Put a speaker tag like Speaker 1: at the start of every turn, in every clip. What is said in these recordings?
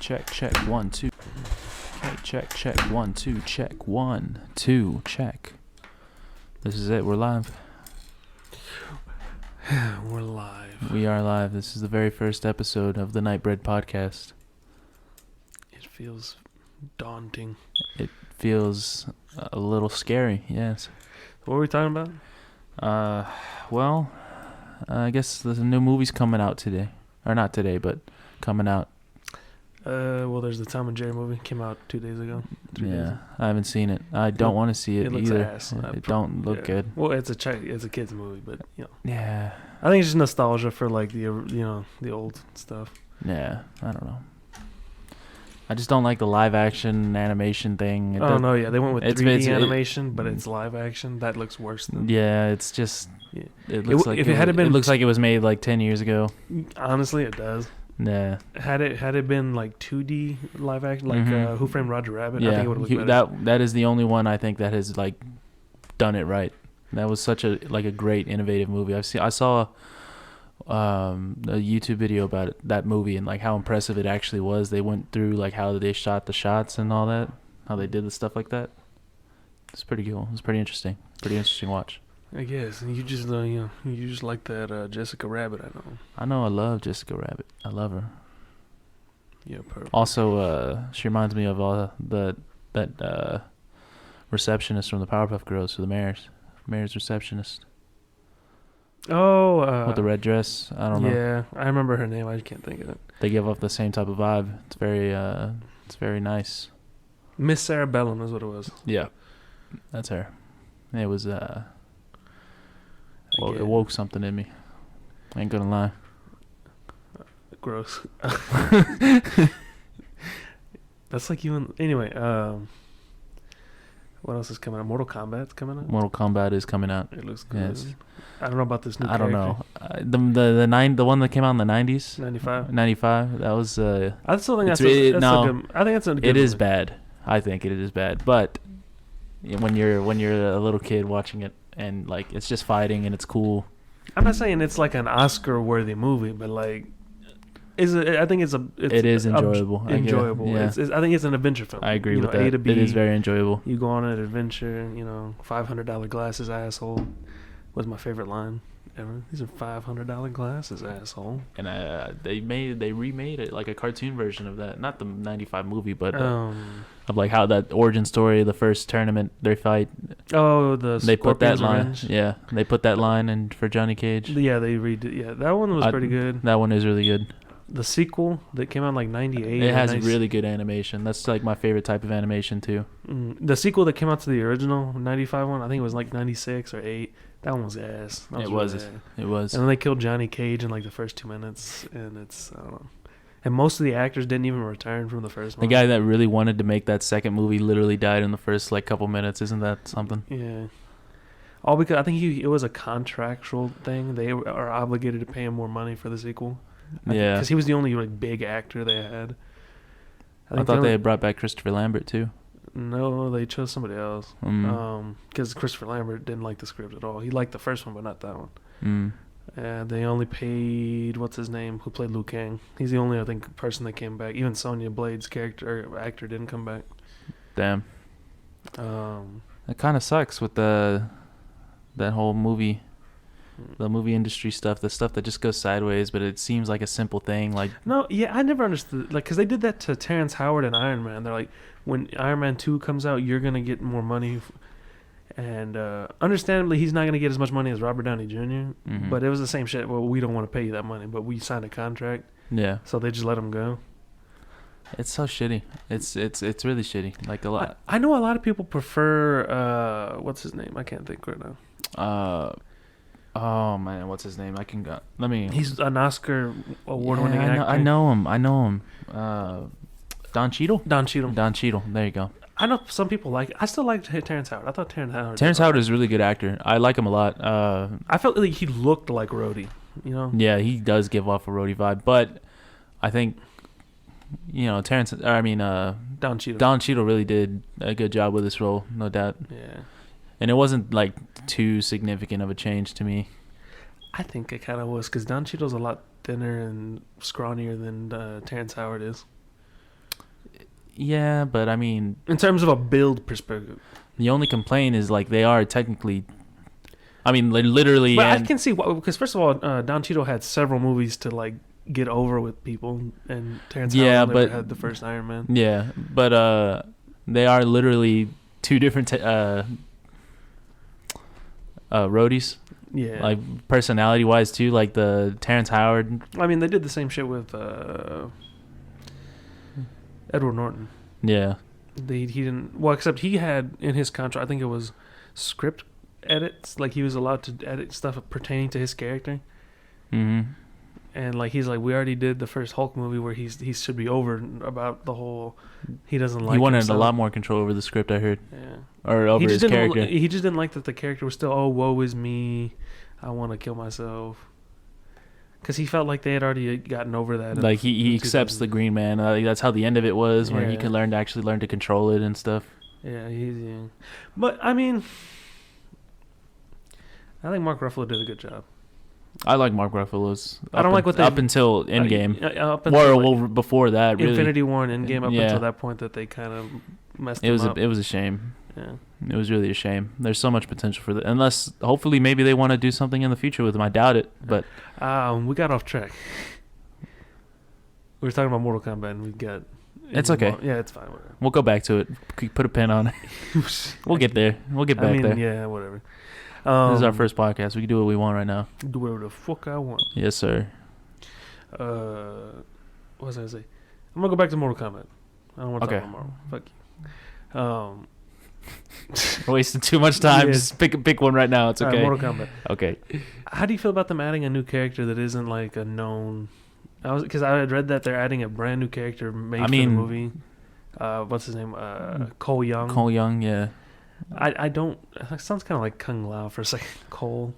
Speaker 1: check 1 2. Okay, check 1 2 check 1 2 check. This is it. We're live.
Speaker 2: We're live.
Speaker 1: We are live. This is the very first episode of the Nightbread podcast.
Speaker 2: It feels daunting.
Speaker 1: It feels a little scary. Yes.
Speaker 2: What were we talking about?
Speaker 1: Well, I guess there's new movies coming out today, or not today, but coming out.
Speaker 2: Well, there's the Tom and Jerry movie. Came out 2 days ago.
Speaker 1: I haven't seen it. I don't want to see it
Speaker 2: looks
Speaker 1: either.
Speaker 2: ass.
Speaker 1: It don't look good.
Speaker 2: Well, it's a kids movie, but you know.
Speaker 1: Yeah.
Speaker 2: I think it's just nostalgia for like the old stuff.
Speaker 1: Yeah, I don't know. I just don't like the live action animation thing.
Speaker 2: They went with 3D animation, but it's live action. That looks worse than.
Speaker 1: Yeah, it's just.
Speaker 2: Yeah.
Speaker 1: It looks like
Speaker 2: if it had been.
Speaker 1: It looks like it was made like 10 years ago.
Speaker 2: Honestly, it does.
Speaker 1: Yeah.
Speaker 2: Had it been like 2D live action, like Who Framed Roger Rabbit,
Speaker 1: yeah.
Speaker 2: I think it would have looked better.
Speaker 1: That is the only one I think that has like done it right. That was such a great innovative movie. I saw a YouTube video about that movie and like how impressive it actually was. They went through like how they shot the shots and all that, how they did the stuff like that. It's pretty cool. It's pretty interesting. Pretty interesting watch.
Speaker 2: I guess. And you just you just like that Jessica Rabbit.
Speaker 1: I know. I love Jessica Rabbit. I love her.
Speaker 2: Yeah, perfect.
Speaker 1: Also, she reminds me of that receptionist from the Powerpuff Girls, for the mayor's receptionist.
Speaker 2: Oh,
Speaker 1: with the red dress. I don't know.
Speaker 2: Yeah, I remember her name. I can't think of it.
Speaker 1: They give off the same type of vibe. It's very nice.
Speaker 2: Miss Sarah Bellum is what it was.
Speaker 1: Yeah, that's her. It was well, it woke something in me. I ain't gonna lie.
Speaker 2: Gross. That's like you and anyway. What else is coming out? Mortal Kombat's coming out.
Speaker 1: Mortal Kombat is coming out.
Speaker 2: It looks good.
Speaker 1: Yes.
Speaker 2: I don't know about this new.
Speaker 1: I don't know. The one that came out in the 90s.
Speaker 2: 95.
Speaker 1: 95. That was.
Speaker 2: I still think I
Speaker 1: think
Speaker 2: that's a good.
Speaker 1: It is
Speaker 2: movie.
Speaker 1: bad. I think it is bad. But when you're a little kid watching it and like it's just fighting and it's cool.
Speaker 2: I'm not saying it's like an Oscar-worthy movie, but like. I think it is
Speaker 1: enjoyable.
Speaker 2: Enjoyable.
Speaker 1: Yeah.
Speaker 2: I think it's an adventure film.
Speaker 1: I agree with that.
Speaker 2: A to B,
Speaker 1: it is very enjoyable.
Speaker 2: You go on an adventure. $500 glasses, asshole. Was my favorite line ever. These are $500 glasses, asshole.
Speaker 1: And they remade it like a cartoon version of that. Not the 95 movie, but of like how that origin story, the first tournament they fight.
Speaker 2: Oh,
Speaker 1: they put that line. Yeah, they put that line in for Johnny Cage.
Speaker 2: Yeah, they redid. Yeah, that one was pretty good.
Speaker 1: That one is really good.
Speaker 2: The sequel that came out in like 98.
Speaker 1: It has really good animation. That's like my favorite type of animation too.
Speaker 2: The sequel that came out to the original 95 one, I think it was like 96 or 8. That one was ass.
Speaker 1: It was. It was.
Speaker 2: And then they killed Johnny Cage in like the first 2 minutes, and I don't know. And most of the actors didn't even return from the first one.
Speaker 1: The guy that really wanted to make that second movie literally died in the first like couple minutes. Isn't that something?
Speaker 2: Yeah. All because I think it was a contractual thing. They are obligated to pay him more money for the sequel.
Speaker 1: Yeah,
Speaker 2: because he was the only like big actor they had.
Speaker 1: I thought they had brought back Christopher Lambert too.
Speaker 2: No, they chose somebody else. Because Christopher Lambert didn't like the script at all. He liked the first one, but not that one. And they only paid what's his name, who played Liu Kang. He's the only person that came back. Even Sonya Blade's actor didn't come back.
Speaker 1: Damn. It kind of sucks with that whole movie. The movie industry stuff, the stuff that just goes sideways, but it seems like a simple thing. Like
Speaker 2: I never understood, like, because they did that to Terrence Howard and Iron Man. They're like, when Iron Man 2 comes out, you're gonna get more money, and understandably, he's not gonna get as much money as Robert Downey Jr.
Speaker 1: Mm-hmm.
Speaker 2: But it was the same shit. Well, we don't want to pay you that money, but we signed a contract.
Speaker 1: Yeah.
Speaker 2: So they just let him go.
Speaker 1: It's so shitty. It's really shitty. Like a lot.
Speaker 2: I know a lot of people prefer what's his name? I can't think right now.
Speaker 1: Oh man, what's his name? I can go.
Speaker 2: He's an Oscar award-winning actor.
Speaker 1: I know him. Don Cheadle.
Speaker 2: Don Cheadle.
Speaker 1: There you go.
Speaker 2: I know some people like. I still like Terrence Howard. I thought Terrence
Speaker 1: Howard is a really good actor. I like him a lot.
Speaker 2: I felt like he looked like Rhodey.
Speaker 1: Yeah, he does give off a Rhodey vibe, but I think Don Cheadle. Don Cheadle really did a good job with this role, no doubt.
Speaker 2: Yeah.
Speaker 1: And it wasn't like too significant of a change to me.
Speaker 2: I think it kind of was, because Don Cheadle's a lot thinner and scrawnier than Terrence Howard is.
Speaker 1: Yeah, but I mean,
Speaker 2: in terms of a build perspective.
Speaker 1: the only complaint is like they are technically. I mean, literally.
Speaker 2: But I can see why, because first of all, Don Cheadle had several movies to like get over with people, and Terrence Howard never had the first Iron Man.
Speaker 1: Yeah, but they are literally two different roadies.
Speaker 2: Yeah,
Speaker 1: like personality wise too. Like the Terrence Howard.
Speaker 2: I mean, they did the same shit with Edward Norton.
Speaker 1: Yeah.
Speaker 2: He didn't. Well, except he had in his contract, I think it was script edits. Like he was allowed to edit stuff pertaining to his character.
Speaker 1: Mm-hmm.
Speaker 2: And like he's like, we already did the first Hulk movie where he should be over about the whole. He doesn't like.
Speaker 1: He wanted
Speaker 2: himself.
Speaker 1: a lot more control over the script. I heard.
Speaker 2: Yeah.
Speaker 1: Or over his character.
Speaker 2: He just didn't like that the character was still, oh, woe is me, I want to kill myself. Because he felt like they had already gotten over that.
Speaker 1: Like he accepts the Green Man. That's how the end of it was, when he can learn to control it and stuff.
Speaker 2: Yeah, yeah. But I mean, I think Mark Ruffalo did a good job.
Speaker 1: I like Mark Ruffalo's.
Speaker 2: I don't like what they
Speaker 1: up until Endgame.
Speaker 2: Up until
Speaker 1: well, before that, really.
Speaker 2: Infinity War and Endgame. Up until that point, that they kind of messed him up.
Speaker 1: It was a shame.
Speaker 2: Yeah.
Speaker 1: It was really a shame. There's so much potential for that. Unless, hopefully, maybe they want to do something in the future with him. I doubt it, but...
Speaker 2: we got off track. We were talking about Mortal Kombat, and we got...
Speaker 1: It's okay.
Speaker 2: Yeah, it's fine. Whatever.
Speaker 1: We'll go back to it. Put a pin on it. We'll get there. We'll get back there.
Speaker 2: Yeah, whatever.
Speaker 1: This is our first podcast. We can do what we want right now.
Speaker 2: Do whatever the fuck I want.
Speaker 1: Yes, sir.
Speaker 2: What was I going to say? I'm going to go back to Mortal Kombat. I don't want to talk about Marvel. Fuck you.
Speaker 1: Wasting too much time. Yeah. Just pick one right now. It's okay.
Speaker 2: Mortal Kombat.
Speaker 1: Okay.
Speaker 2: How do you feel about them adding a new character that isn't like a known? Because I had read that they're adding a brand new character made for the movie. What's his name? Cole Young.
Speaker 1: Cole Young. Yeah.
Speaker 2: I don't. It sounds kind of like Kung Lao for a second. Cole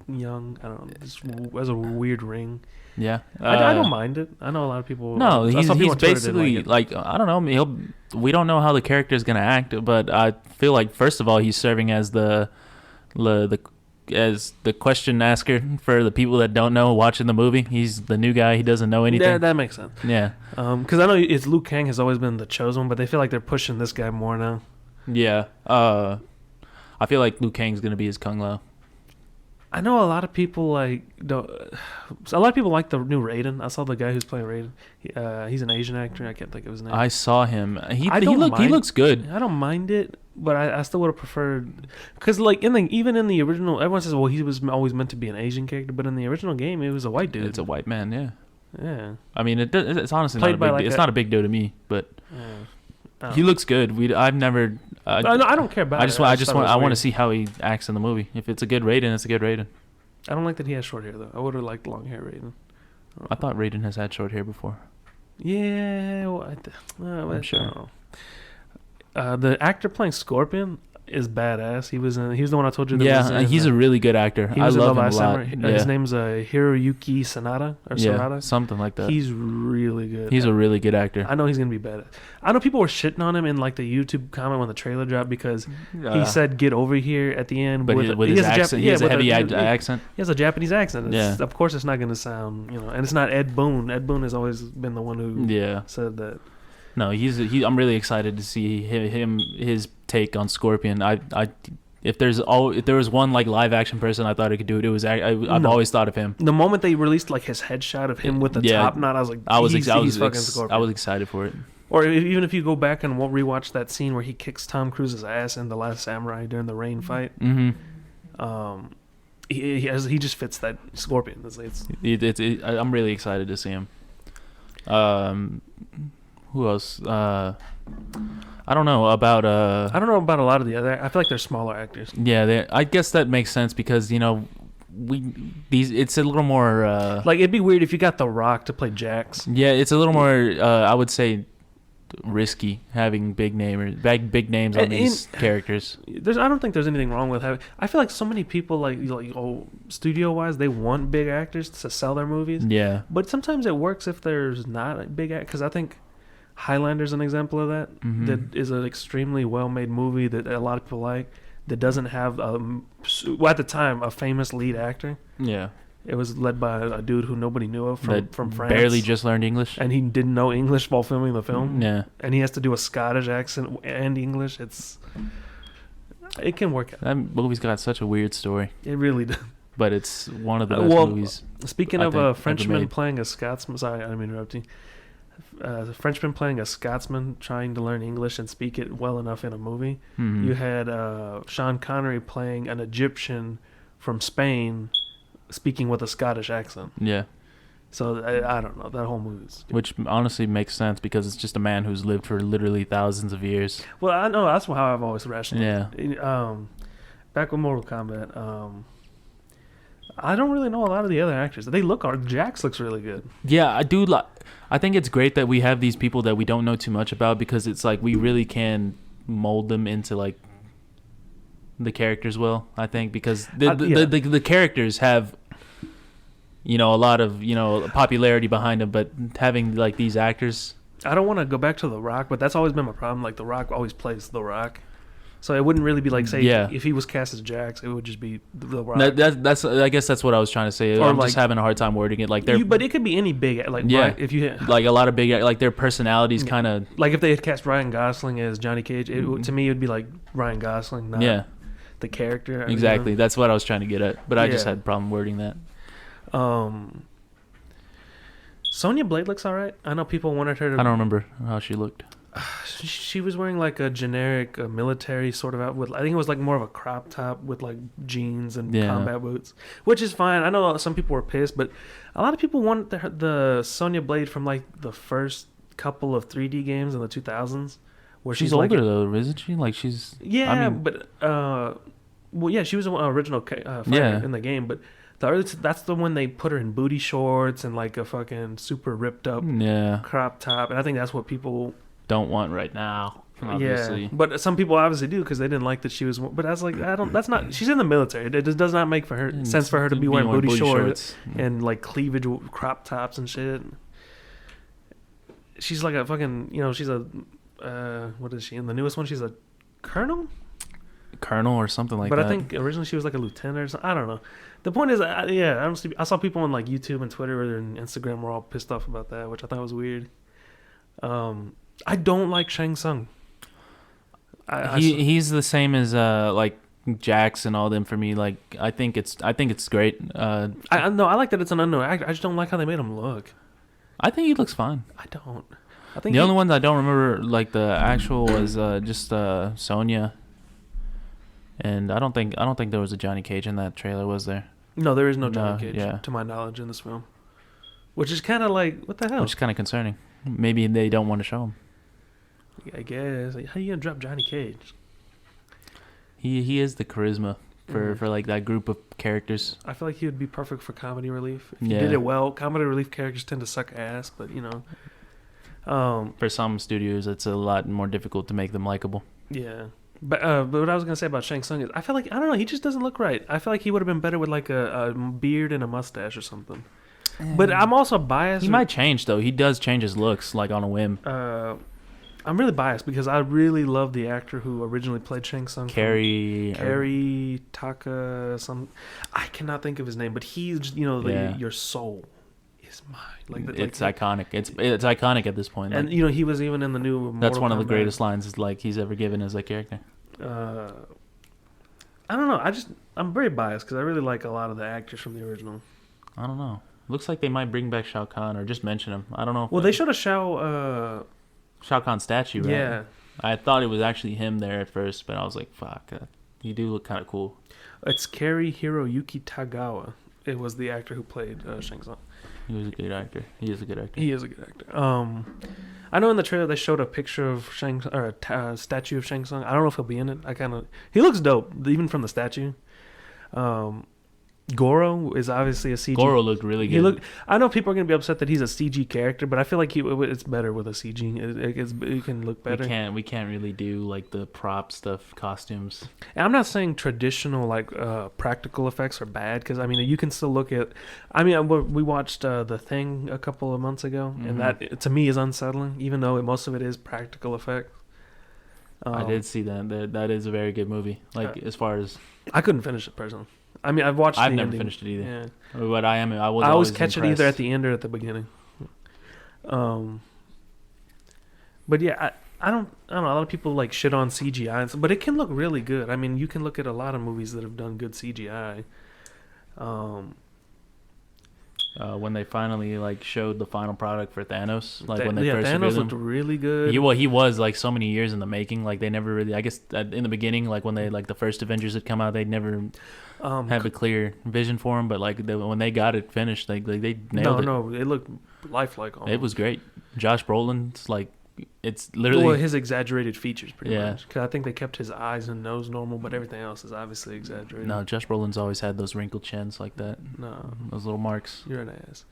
Speaker 2: Young. I don't know. This has a weird ring.
Speaker 1: Yeah,
Speaker 2: I don't mind it. I know a lot of people.
Speaker 1: No, he's basically like I don't know. We don't know how the character is gonna act, but I feel like first of all he's serving as the question asker for the people that don't know watching the movie. He's the new guy. He doesn't know anything.
Speaker 2: Yeah, that makes sense.
Speaker 1: Yeah.
Speaker 2: Because I know it's Liu Kang has always been the chosen one, but they feel like they're pushing this guy more now.
Speaker 1: Yeah. I feel like Liu Kang's gonna be his Kung Lao.
Speaker 2: I know a lot of people like the new Raiden. I saw the guy who's playing Raiden. He's an Asian actor. I can't think of his name.
Speaker 1: I saw him. He looks good.
Speaker 2: I don't mind it, but I still would have preferred, because like even in the original, everyone says, well, he was always meant to be an Asian character, but in the original game, it was a white dude.
Speaker 1: It's a white man. Yeah.
Speaker 2: Yeah.
Speaker 1: I mean, it's honestly not a big deal to me, but he looks good. I've never. I
Speaker 2: don't care about it.
Speaker 1: I want to see how he acts in the movie. If it's a good Raiden, it's a good Raiden.
Speaker 2: I don't like that he has short hair though. I would have liked long hair Raiden.
Speaker 1: I thought Raiden has had short hair before.
Speaker 2: Yeah,
Speaker 1: I'm sure.
Speaker 2: The actor playing Scorpion is badass. He was the one I told you.
Speaker 1: He's a really good actor. I love him a lot.
Speaker 2: His name's Hiroyuki Sanada or Sanada,
Speaker 1: something like that.
Speaker 2: He's really good.
Speaker 1: He's a really good actor.
Speaker 2: I know he's gonna be badass. I know people were shitting on him in like the YouTube comment when the trailer dropped because he said "get over here" at the end.
Speaker 1: But with his accent, he has a heavy accent.
Speaker 2: He has a Japanese accent. Of course, it's not gonna sound, and it's not Ed Boon. Ed Boon has always been the one who said that.
Speaker 1: No, I'm really excited to see his take on Scorpion. If there was one like live action person I thought he could do it, it was I've always thought of him.
Speaker 2: The moment they released like his headshot of him with the top knot, I was like, I was
Speaker 1: excited for it.
Speaker 2: Or even if you go back and rewatch that scene where he kicks Tom Cruise's ass in The Last Samurai during the rain fight, he just fits that Scorpion.
Speaker 1: I'm really excited to see him. Who else? I don't know about
Speaker 2: I don't know about a lot of the other. I feel like they're smaller actors.
Speaker 1: Yeah, I guess that makes sense because it's a little more
Speaker 2: like it'd be weird if you got The Rock to play Jax.
Speaker 1: Yeah, it's a little more I would say risky having big names on these characters.
Speaker 2: I don't think there's anything wrong with having. I feel like so many people like studio wise they want big actors to sell their movies.
Speaker 1: Yeah,
Speaker 2: but sometimes it works if there's not a big actor, because I think Highlander's an example of that. Mm-hmm. That is an extremely well-made movie that a lot of people like, that doesn't have at the time a famous lead actor.
Speaker 1: Yeah,
Speaker 2: It was led by a dude who nobody knew of from France.
Speaker 1: Barely just learned English.
Speaker 2: And he didn't know English while filming the film.
Speaker 1: Yeah.
Speaker 2: And he has to do a Scottish accent and English. It can work out.
Speaker 1: That movie's got such a weird story.
Speaker 2: It really does.
Speaker 1: But it's one of the best movies.
Speaker 2: Speaking of a Frenchman playing a Scotsman, sorry, I didn't mean to interrupt you. A Frenchman playing a Scotsman trying to learn English and speak it well enough in a movie.
Speaker 1: Mm-hmm.
Speaker 2: You had Sean Connery playing an Egyptian from Spain speaking with a Scottish accent.
Speaker 1: Yeah.
Speaker 2: So I don't know, that whole movie's stupid.
Speaker 1: Which honestly makes sense because it's just a man who's lived for literally thousands of years.
Speaker 2: Well, I know that's how I've always rationalized.
Speaker 1: Yeah.
Speaker 2: Back with Mortal Kombat, I don't really know a lot of the other actors. They look Jax looks really good.
Speaker 1: Yeah, I do. I think it's great that we have these people that we don't know too much about because it's like we really can mold them into like the characters well. I think because the characters have, you know, a lot of, you know, popularity behind them, but having like these actors.
Speaker 2: I don't want to go back to The Rock, but that's always been my problem. Like The Rock always plays The Rock. So it wouldn't really be like, say, if he was cast as Jax, it would just be The Rock.
Speaker 1: That's I guess that's what I was trying to say. I'm just having a hard time wording it. Like
Speaker 2: but it could be any big, like, if you hit,
Speaker 1: like a lot of big, like their personalities kind of.
Speaker 2: Like if they had cast Ryan Gosling as Johnny Cage, to me it would be like Ryan Gosling, not the character.
Speaker 1: Exactly, that's what I was trying to get at, but I just had a problem wording that.
Speaker 2: Sonya Blade looks alright. I know people wanted her to.
Speaker 1: I don't remember how she looked.
Speaker 2: She was wearing like a generic military sort of outfit. I think it was like more of a crop top with like jeans and combat boots, which is fine. I know some people were pissed, but a lot of people want the Sonya Blade from like the first couple of 3D games in the 2000s. Where
Speaker 1: she's older though, isn't she? Like she's
Speaker 2: but she was an original fighter in the game, but that's the one they put her in booty shorts and like a fucking super ripped up crop top, and I think that's what people
Speaker 1: don't want right now, obviously.
Speaker 2: Yeah, but some people obviously do because they didn't like that she was. But I was like, that's not. She's in the military. It just does not make sense for her to be wearing booty shorts and like cleavage crop tops and shit. She's like a fucking, she's a, what is she in the newest one? She's a colonel
Speaker 1: or something like that.
Speaker 2: But I think originally she was like a lieutenant or something. I don't know. The point is, I saw people on like YouTube and Twitter and Instagram were all pissed off about that, which I thought was weird. I don't like Shang Tsung.
Speaker 1: He's the same as like Jax and all them for me. Like I think it's great. I
Speaker 2: like that it's an unknown actor. I just don't like how they made him look.
Speaker 1: I think he looks fine.
Speaker 2: I don't. I think
Speaker 1: the only ones I don't remember like the actual was just Sonya. And I don't think there was a Johnny Cage in that trailer, was there?
Speaker 2: No, there is no Johnny Cage to my knowledge in this film. Which is kind of like, what the hell?
Speaker 1: Which is kind of concerning. Maybe they don't want to show him.
Speaker 2: I guess. Like, how are you gonna drop Johnny Cage?
Speaker 1: He is the charisma for like that group of characters.
Speaker 2: I feel like he would be perfect for comedy relief. If you did it well, comedy relief characters tend to suck ass, but
Speaker 1: for some studios it's a lot more difficult to make them likable.
Speaker 2: Yeah. But what I was gonna say about Shang Tsung is I feel like, I don't know, he just doesn't look right. I feel like he would have been better with like a beard and a mustache or something. But I'm also biased.
Speaker 1: He might change though. He does change his looks like on a whim.
Speaker 2: I'm really biased because I really love the actor who originally played Shang Tsung. Kerry Taka. I cannot think of his name, but he's your soul is mine.
Speaker 1: It's iconic. It's iconic at this point.
Speaker 2: And he was even in the new.
Speaker 1: That's
Speaker 2: Mortal
Speaker 1: one of the
Speaker 2: Kombat.
Speaker 1: greatest lines like he's ever given as a character.
Speaker 2: I don't know. I'm very biased because I really like a lot of the actors from the original.
Speaker 1: I don't know. Looks like they might bring back Shao Kahn or just mention him. I don't know.
Speaker 2: Well, they showed a Shao
Speaker 1: Kahn statue, right? Yeah. I thought it was actually him there at first, but I was like, fuck. You do look kind of cool.
Speaker 2: It's Kari Hiroyuki Tagawa. It was the actor who played Shang Tsung.
Speaker 1: He was a good actor. He is a good actor.
Speaker 2: He is a good actor. I know in the trailer they showed a picture of a statue of Shang Tsung. I don't know if he'll be in it. He looks dope, even from the statue. Goro is obviously a CG.
Speaker 1: Goro looked really good.
Speaker 2: I know people are gonna be upset that he's a CG character, but I feel like it's better with a CG. It can look better.
Speaker 1: We can't really do like the prop stuff, costumes.
Speaker 2: And I'm not saying traditional like practical effects are bad because I mean you can still look at. I mean we watched The Thing a couple of months ago, and that to me is unsettling, even though most of it is practical effects.
Speaker 1: I did see that. That is a very good movie. Like as far as
Speaker 2: I couldn't finish it personally. I mean, I've watched.
Speaker 1: I've
Speaker 2: the
Speaker 1: never
Speaker 2: ending.
Speaker 1: finished it either.
Speaker 2: Yeah.
Speaker 1: But I was.
Speaker 2: I always
Speaker 1: always
Speaker 2: catch
Speaker 1: impressed.
Speaker 2: it either at the end or at the beginning. But yeah, I don't know. A lot of people like shit on CGI, but it can look really good. I mean, you can look at a lot of movies that have done good CGI.
Speaker 1: When they finally like showed the final product for Thanos, like when they first
Speaker 2: Thanos
Speaker 1: revealed
Speaker 2: looked
Speaker 1: him,
Speaker 2: really good.
Speaker 1: he was like so many years in the making. Like they never really, I guess, in the beginning, like when they like the first Avengers had come out, they never have a clear vision for him. But like when they got it finished, like they nailed it.
Speaker 2: No, it looked lifelike. Almost.
Speaker 1: It was great. Josh Brolin's like, it's literally
Speaker 2: his exaggerated features, pretty much. Because I think they kept his eyes and nose normal, but everything else is obviously exaggerated.
Speaker 1: No, Josh Brolin's always had those wrinkled chins like that.
Speaker 2: No,
Speaker 1: those little marks.
Speaker 2: You're an ass.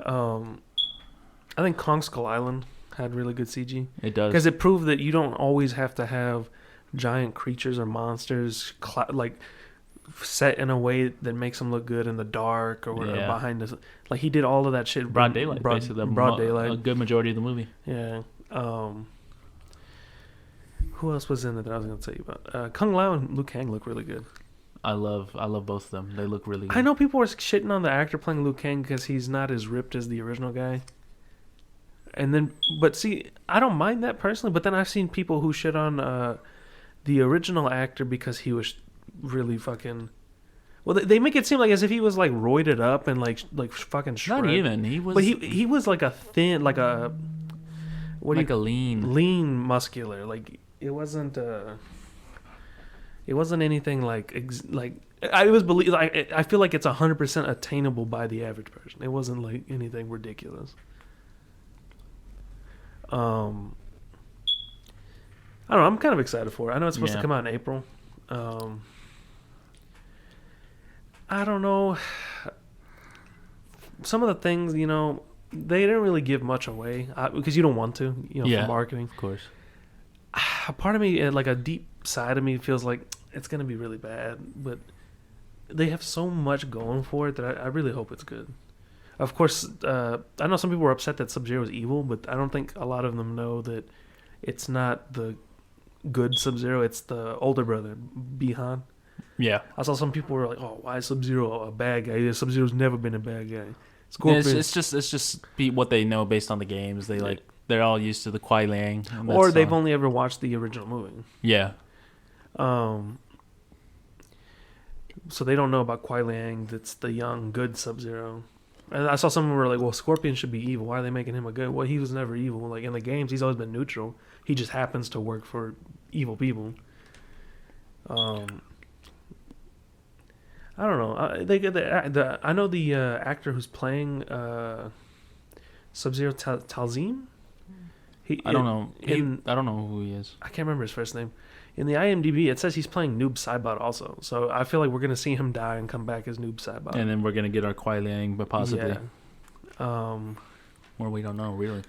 Speaker 2: I think Kong Skull Island had really good CG.
Speaker 1: It does,
Speaker 2: because it proved that you don't always have to have giant creatures or monsters like set in a way that makes them look good in the dark or behind us. Like he did all of that shit.
Speaker 1: Broad daylight, basically.
Speaker 2: Broad daylight.
Speaker 1: A good majority of the movie.
Speaker 2: Yeah. Who else was in it that I was going to tell you about? Kung Lao and Liu Kang look really good.
Speaker 1: I love both of them. They look really good.
Speaker 2: I know people were shitting on the actor playing Liu Kang because he's not as ripped as the original guy. But see, I don't mind that personally. But then I've seen people who shit on the original actor because he was really fucking. Well, they make it seem like as if he was like roided up and like fucking shredded.
Speaker 1: Not even. He was.
Speaker 2: But he was like a thin, like a.
Speaker 1: A
Speaker 2: lean muscular. Like it wasn't anything like I feel like it's 100% attainable by the average person. It wasn't like anything ridiculous. I don't know, I'm kind of excited for it. I know it's supposed to come out in April. I don't know, some of the things, they didn't really give much away because you don't want to, for marketing.
Speaker 1: Of course.
Speaker 2: A part of me, like a deep side of me, feels like it's going to be really bad. But they have so much going for it that I really hope it's good. Of course, I know some people were upset that Sub-Zero is evil, but I don't think a lot of them know that it's not the good Sub-Zero. It's the older brother, Bihan.
Speaker 1: Yeah.
Speaker 2: I saw some people were like, "Oh, why is Sub-Zero a bad guy? Sub-Zero's never been a bad guy."
Speaker 1: Yeah, it's just what they know based on the games. They're all used to the Kuai Liang,
Speaker 2: or they've only ever watched the original movie.
Speaker 1: Yeah.
Speaker 2: So they don't know about Kuai Liang. That's the young good Sub-Zero. And I saw someone were like, "Well, Scorpion should be evil. Why are they making him a good?" Well, he was never evil. Like in the games, he's always been neutral. He just happens to work for evil people. I don't know. I know the actor who's playing Sub-Zero, Talzin.
Speaker 1: I don't know. I don't know who he is.
Speaker 2: I can't remember his first name. In the IMDb, it says he's playing Noob Saibot also. So I feel like we're gonna see him die and come back as Noob Saibot.
Speaker 1: And then we're gonna get our Kuai Liang, but possibly.
Speaker 2: Yeah.
Speaker 1: Or we don't know really.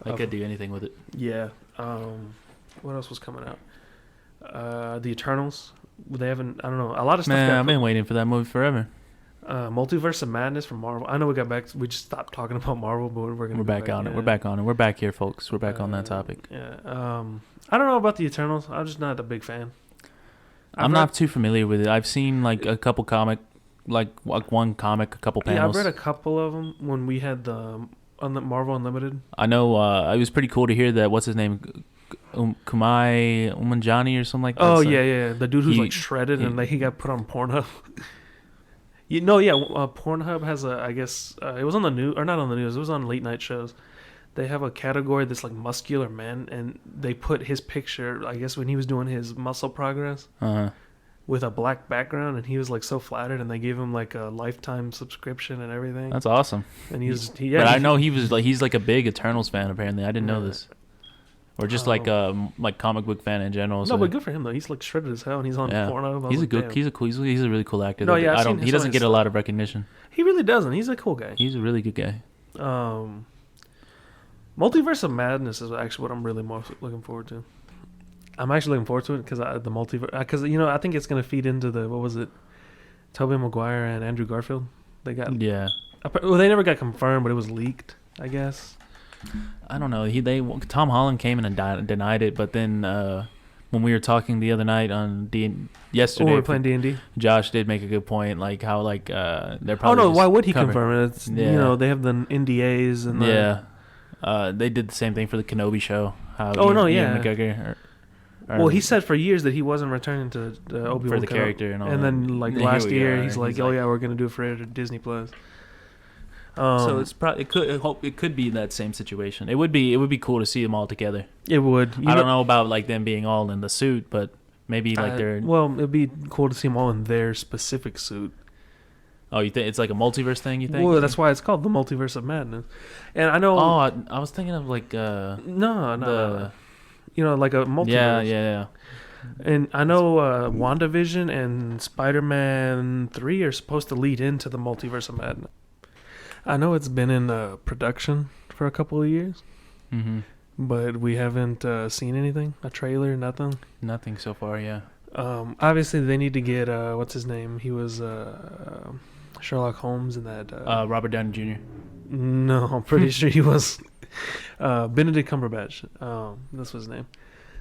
Speaker 1: They could do anything with it.
Speaker 2: Yeah. What else was coming out? The Eternals. They haven't. I don't know. A lot of stuff.
Speaker 1: Man, I've been waiting for that movie forever.
Speaker 2: Multiverse of Madness from Marvel. I know we got back. We just stopped talking about Marvel, but we're
Speaker 1: back on it. We're back on it. We're back here, folks. We're back on that topic.
Speaker 2: Yeah. I don't know about the Eternals. I'm just not a big fan.
Speaker 1: I'm not too familiar with it. I've seen like a couple like one comic, a couple panels.
Speaker 2: Yeah, I've read a couple of them when we had the Marvel Unlimited.
Speaker 1: I know. It was pretty cool to hear that. What's his name? Kumai Umanjani or something like that.
Speaker 2: Oh yeah, the dude who's like shredded and like he got put on Pornhub. Pornhub has I guess it was on the news, or not on the news. It was on late night shows. They have a category that's like muscular men, and they put his picture, I guess when he was doing his muscle progress, with a black background, and he was like so flattered, and they gave him like a lifetime subscription and everything.
Speaker 1: That's awesome.
Speaker 2: And
Speaker 1: but I know he's like a big Eternals fan. Apparently, I didn't know this. Or just like comic book fan in general.
Speaker 2: No, but good for him though. He's like shredded as hell, and he's on Pornhub.
Speaker 1: He's he's a really cool actor.
Speaker 2: No,
Speaker 1: he doesn't get a lot of recognition.
Speaker 2: He really doesn't. He's a cool guy.
Speaker 1: He's a really good guy.
Speaker 2: Multiverse of Madness is actually what I'm really most looking forward to. I'm actually looking forward to it because the multiverse. Because I think it's gonna feed into the what was it, Tobey Maguire and Andrew Garfield. They got Well, they never got confirmed, but it was leaked, I guess.
Speaker 1: I don't know. Tom Holland came in and denied it, but then when we were talking the other night on yesterday,
Speaker 2: we were playing D&D.
Speaker 1: Josh did make a good point, like how like they're probably.
Speaker 2: Oh no,
Speaker 1: just
Speaker 2: why would he
Speaker 1: covered.
Speaker 2: confirm it? It's, you know, they have the NDAs and
Speaker 1: they did the same thing for the Kenobi show. How Ian McGregor.
Speaker 2: Well, he said for years that he wasn't returning to Obi-Wan
Speaker 1: for the character and all.
Speaker 2: And then like last year, he's like, "Oh yeah, we're gonna do it for Disney Plus."
Speaker 1: So it's probably it could be that same situation. It would be cool to see them all together.
Speaker 2: It would.
Speaker 1: I don't know about like them being all in the suit, but maybe like they're.
Speaker 2: Well, it'd be cool to see them all in their specific suit.
Speaker 1: Oh, you think it's like a multiverse thing? You think?
Speaker 2: Well, that's why it's called the Multiverse of Madness. And I know.
Speaker 1: Oh, I was thinking of like.
Speaker 2: No. You know, like a multiverse.
Speaker 1: Yeah.
Speaker 2: And I know WandaVision and Spider-Man 3 are supposed to lead into the Multiverse of Madness. I know it's been in production for a couple of years, but we haven't seen anything, a trailer, nothing.
Speaker 1: Nothing so far, yeah.
Speaker 2: Obviously, they need to get, what's his name? He was Sherlock Holmes in that...
Speaker 1: Robert Downey Jr.
Speaker 2: No, I'm pretty sure he was Benedict Cumberbatch. That's his name.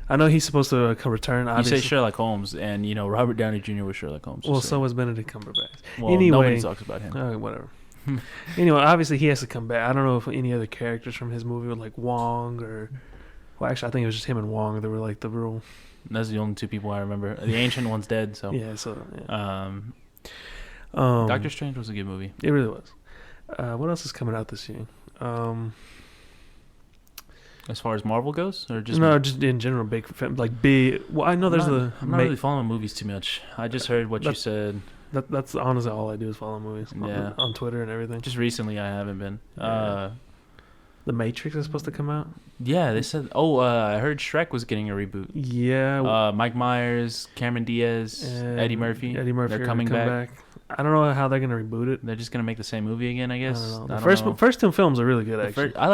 Speaker 2: I know he's supposed to return. Obviously.
Speaker 1: You say Sherlock Holmes, and Robert Downey Jr. was Sherlock Holmes.
Speaker 2: Well, so was Benedict Cumberbatch.
Speaker 1: Well,
Speaker 2: anyway,
Speaker 1: nobody talks about him.
Speaker 2: Whatever. Anyway, obviously he has to come back. I don't know if any other characters from his movie were like Wong or... Well, actually, I think it was just him and Wong. They were like the real...
Speaker 1: That's the only two people I remember. The ancient one's dead, so...
Speaker 2: Yeah, so... Yeah.
Speaker 1: Doctor Strange was a good movie.
Speaker 2: It really was. What else is coming out this year?
Speaker 1: As far as Marvel goes, or just
Speaker 2: just in general, big. Well, I know
Speaker 1: I'm not really following movies too much. I just heard what you said.
Speaker 2: That's honestly all I do is follow movies.
Speaker 1: Yeah.
Speaker 2: On Twitter and everything.
Speaker 1: Just recently, I haven't been.
Speaker 2: The Matrix is supposed to come out.
Speaker 1: Yeah, they said. Oh, I heard Shrek was getting a reboot.
Speaker 2: Yeah.
Speaker 1: Mike Myers, Cameron Diaz, Eddie Murphy.
Speaker 2: They're
Speaker 1: coming back.
Speaker 2: I don't know how they're gonna reboot it.
Speaker 1: They're just gonna make the same movie again, I guess.
Speaker 2: I don't know. The first two films are really good. Actually,
Speaker 1: I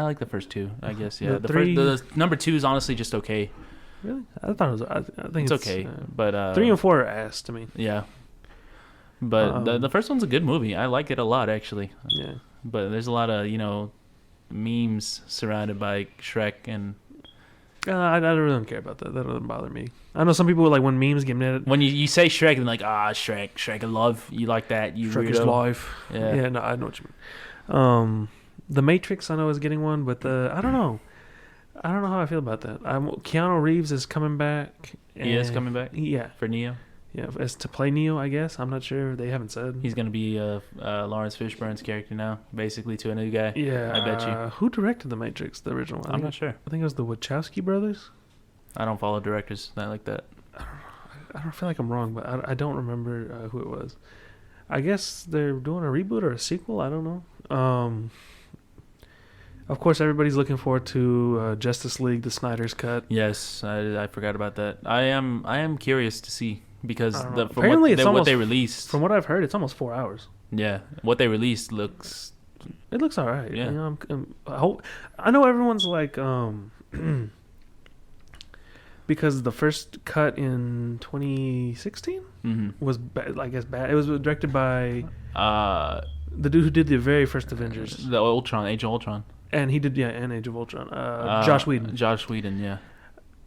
Speaker 1: like the first two. I guess yeah.
Speaker 2: The
Speaker 1: number two is honestly just okay.
Speaker 2: Really? I thought it was. I think
Speaker 1: it's okay, but
Speaker 2: 3 and 4 are ass to me.
Speaker 1: Yeah. But the first one's a good movie. I like it a lot actually.
Speaker 2: Yeah.
Speaker 1: But there's a lot of memes surrounded by Shrek and.
Speaker 2: I really don't care about that. That doesn't bother me. I know some people like when memes get mad.
Speaker 1: When you say Shrek, and like Shrek and love. You like that? You
Speaker 2: Shrek
Speaker 1: weirdo.
Speaker 2: is life. Yeah. No, I know what you mean. The Matrix, I know, is getting one, but I don't know. I don't know how I feel about that. Keanu Reeves is coming back.
Speaker 1: He is coming back?
Speaker 2: Yeah.
Speaker 1: For Neo?
Speaker 2: Yeah, as to play Neo, I guess. I'm not sure. They haven't said.
Speaker 1: He's going to be Lawrence Fishburne's character now, basically, to a new guy.
Speaker 2: Yeah.
Speaker 1: I bet you.
Speaker 2: Who directed The Matrix, the original one?
Speaker 1: I'm not sure.
Speaker 2: I think it was the Wachowski brothers.
Speaker 1: I don't follow directors that like that.
Speaker 2: I don't feel like I'm wrong, but I don't remember who it was. I guess they're doing a reboot or a sequel. I don't know. Of course, everybody's looking forward to Justice League, the Snyder's Cut.
Speaker 1: Yes, I forgot about that. I am curious to see because
Speaker 2: apparently
Speaker 1: what they released.
Speaker 2: From what I've heard, it's almost 4 hours.
Speaker 1: Yeah, what they released looks.
Speaker 2: It looks all right.
Speaker 1: Yeah.
Speaker 2: I know everyone's like because the first cut in 2016 was I guess bad. It was directed by the dude who did the very first Avengers,
Speaker 1: the Ultron, Age of Ultron.
Speaker 2: And he did, and Age of Ultron. Josh Whedon.
Speaker 1: Josh Whedon, yeah.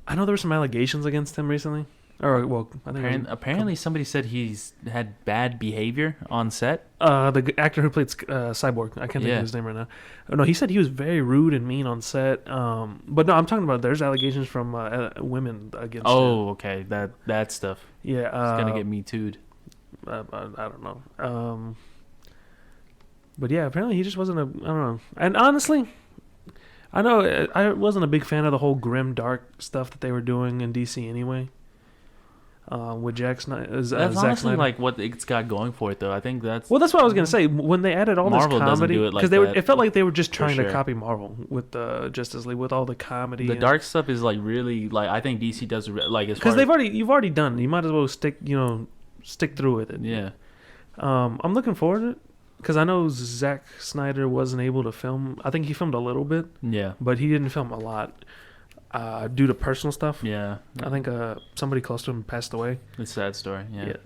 Speaker 2: I know there were some allegations against him recently. Or, well, I think
Speaker 1: apparently somebody said he's had bad behavior on set.
Speaker 2: The actor who played Cyborg. I can't think of his name right now. No, he said he was very rude and mean on set. But no, I'm talking about there's allegations from women against him.
Speaker 1: Oh, okay. That stuff.
Speaker 2: Yeah.
Speaker 1: It's going to get me too'd.
Speaker 2: I don't know. But yeah, apparently he just wasn't I don't know. And honestly, I know I wasn't a big fan of the whole grim, dark stuff that they were doing in DC anyway. With Zack Snyder.
Speaker 1: That's honestly like what it's got going for it, though. I think that's...
Speaker 2: Well, that's what I was going to say. When they added all
Speaker 1: Marvel
Speaker 2: this comedy...
Speaker 1: Because
Speaker 2: it felt like they were just trying to copy Marvel with Justice League, with all the comedy.
Speaker 1: The dark stuff is like really... like I think DC does... like as
Speaker 2: because you've already done it. You might as well stick through with it.
Speaker 1: Yeah.
Speaker 2: I'm looking forward to it. Because I know Zack Snyder wasn't able to film. I think he filmed a little bit.
Speaker 1: Yeah.
Speaker 2: But he didn't film a lot due to personal stuff.
Speaker 1: Yeah.
Speaker 2: I think somebody close to him passed away.
Speaker 1: It's a sad story, yeah.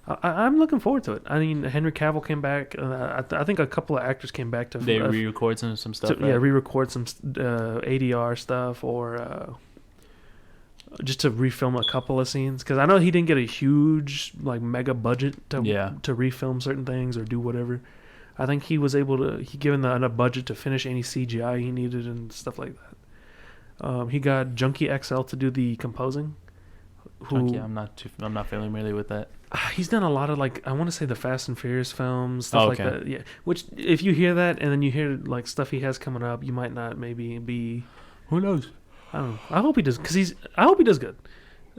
Speaker 2: I'm looking forward to it. I mean, Henry Cavill came back. I think a couple of actors came back to.
Speaker 1: They re-record some stuff.
Speaker 2: Yeah, re-record some ADR stuff, or just to refilm a couple of scenes. Because I know he didn't get a huge like mega budget to refilm certain things or do whatever. I think he was able to. He given enough budget to finish any CGI he needed and stuff like that. He got Junkie XL to do the composing.
Speaker 1: Junkie, I'm not familiar with that.
Speaker 2: He's done a lot of like I want to say the Fast and Furious films, stuff like that. Yeah, which if you hear that and then you hear like stuff he has coming up, you might not maybe be.
Speaker 1: Who knows?
Speaker 2: I don't know. I hope he does I hope he does good.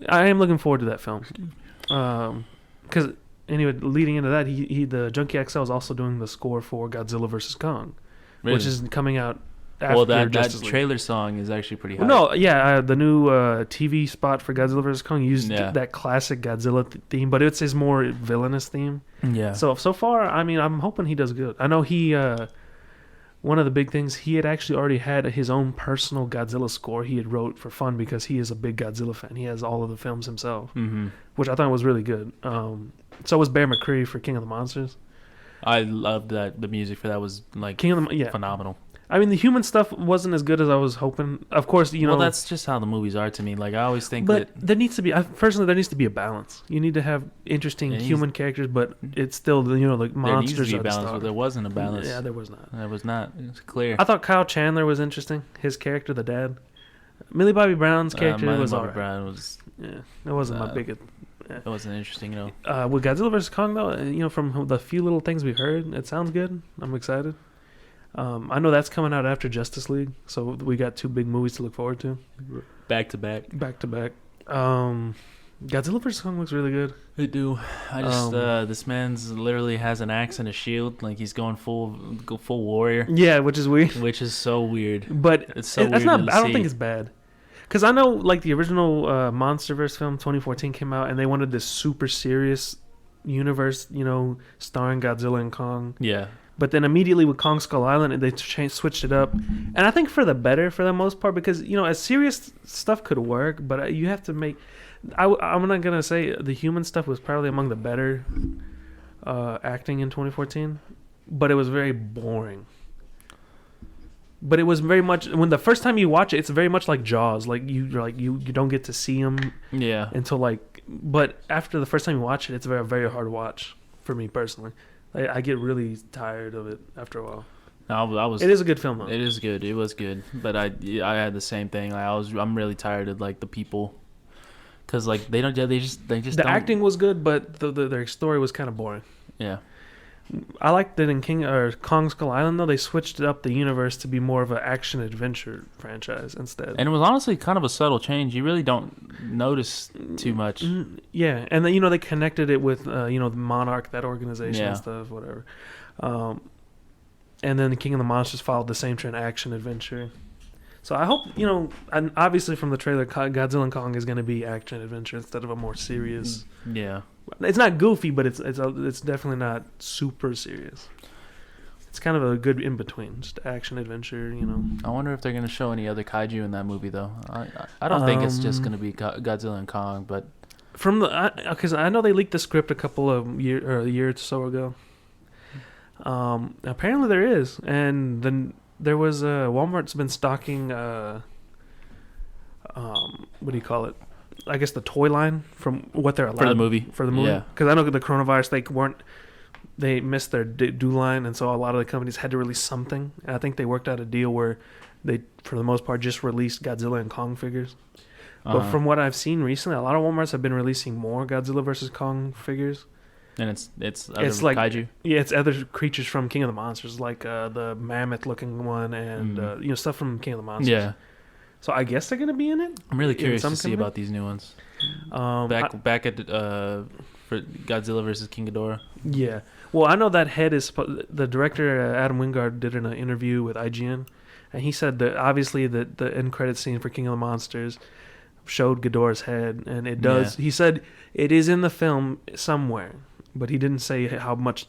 Speaker 2: I am looking forward to that film. Because anyway, leading into that, he the Junkie XL is also doing the score for Godzilla vs Kong,
Speaker 1: really?
Speaker 2: Which is coming out. After
Speaker 1: well, that trailer song is actually pretty high.
Speaker 2: No, yeah, the new TV spot for Godzilla vs. Kong used that classic Godzilla theme, but it's his more villainous theme.
Speaker 1: Yeah.
Speaker 2: So far, I mean, I'm hoping he does good. I know he, one of the big things, he had actually already had his own personal Godzilla score he had wrote for fun because he is a big Godzilla fan. He has all of the films himself, which I thought was really good. So was Bear McCreary for King of the Monsters.
Speaker 1: I loved that. The music for that was like phenomenal.
Speaker 2: I mean, the human stuff wasn't as good as I was hoping. Of course, you know.
Speaker 1: Well, that's just how the movies are to me. Like, I always think
Speaker 2: but there needs to be, personally, there needs to be a balance. You need to have interesting human characters, but it's still, like monsters. There needs to be a balance,
Speaker 1: but there wasn't a balance.
Speaker 2: Yeah, there was not.
Speaker 1: There was not. It was clear.
Speaker 2: I thought Kyle Chandler was interesting. His character, the dad. Millie Bobby Brown's character was alright.
Speaker 1: Brown was.
Speaker 2: Yeah, that wasn't my biggest.
Speaker 1: Yeah. It wasn't interesting,
Speaker 2: with Godzilla vs. Kong, though, from the few little things we heard, it sounds good. I'm excited. I know that's coming out after Justice League, so we got two big movies to look forward to.
Speaker 1: Back to back.
Speaker 2: Godzilla vs. Kong looks really good.
Speaker 1: They do. I just this man's literally has an axe and a shield, like he's going full warrior.
Speaker 2: Yeah, which is weird.
Speaker 1: Which is so weird.
Speaker 2: But
Speaker 1: it's so weird.
Speaker 2: I don't think it's bad. Because I know, like, the original MonsterVerse film, 2014, came out, and they wanted this super serious universe, starring Godzilla and Kong.
Speaker 1: Yeah.
Speaker 2: But then immediately with Kong Skull Island, they switched it up. And I think for the better, for the most part, because, as serious stuff could work, but you have to make... I'm not going to say the human stuff was probably among the better acting in 2014, but it was very boring. But it was very much... When the first time you watch it, it's very much like Jaws. Like, you don't get to see them until, like... But after the first time you watch it, it's very, very hard to watch, for me personally. I get really tired of it after a while. It is a good film, though.
Speaker 1: It is good. It was good, but I had the same thing. I'm really tired of like the people, because like they just
Speaker 2: the acting was good, but their story was kind of boring.
Speaker 1: Yeah.
Speaker 2: I liked that in Kong Skull Island, though, they switched up the universe to be more of an action-adventure franchise instead.
Speaker 1: And it was honestly kind of a subtle change. You really don't notice too much.
Speaker 2: Yeah, and then, they connected it with, the Monarch, that organization and stuff, whatever. And then the King of the Monsters followed the same trend, action-adventure. So I hope, and obviously from the trailer, Godzilla and Kong is going to be action-adventure instead of a more serious...
Speaker 1: Yeah.
Speaker 2: It's not goofy, but it's definitely not super serious. It's kind of a good in between, just action adventure.
Speaker 1: I wonder if they're gonna show any other kaiju in that movie though. I don't think it's just gonna be Godzilla and Kong, but
Speaker 2: from because I know they leaked the script a couple of a year or so ago. Apparently there is, and then there was Walmart's been stocking. What do you call it? I guess the toy line from what they're allowed
Speaker 1: for the movie.
Speaker 2: Yeah, because I know the coronavirus they missed their due line, and so a lot of the companies had to release something. And I think they worked out a deal where they, for the most part, just released Godzilla and Kong figures. But from what I've seen recently, a lot of Walmarts have been releasing more Godzilla versus Kong figures.
Speaker 1: And it's
Speaker 2: like
Speaker 1: kaiju.
Speaker 2: Yeah, it's other creatures from King of the Monsters, like the mammoth-looking one, and stuff from King of the Monsters.
Speaker 1: Yeah.
Speaker 2: So I guess they're gonna be in it.
Speaker 1: I'm really curious to see about these new ones. Back at for Godzilla versus King Ghidorah.
Speaker 2: Yeah. Well, I know that head is the director. Adam Wingard did an interview with IGN, and he said that obviously the end credit scene for King of the Monsters showed Ghidorah's head, and it does. Yeah. He said it is in the film somewhere, but he didn't say how much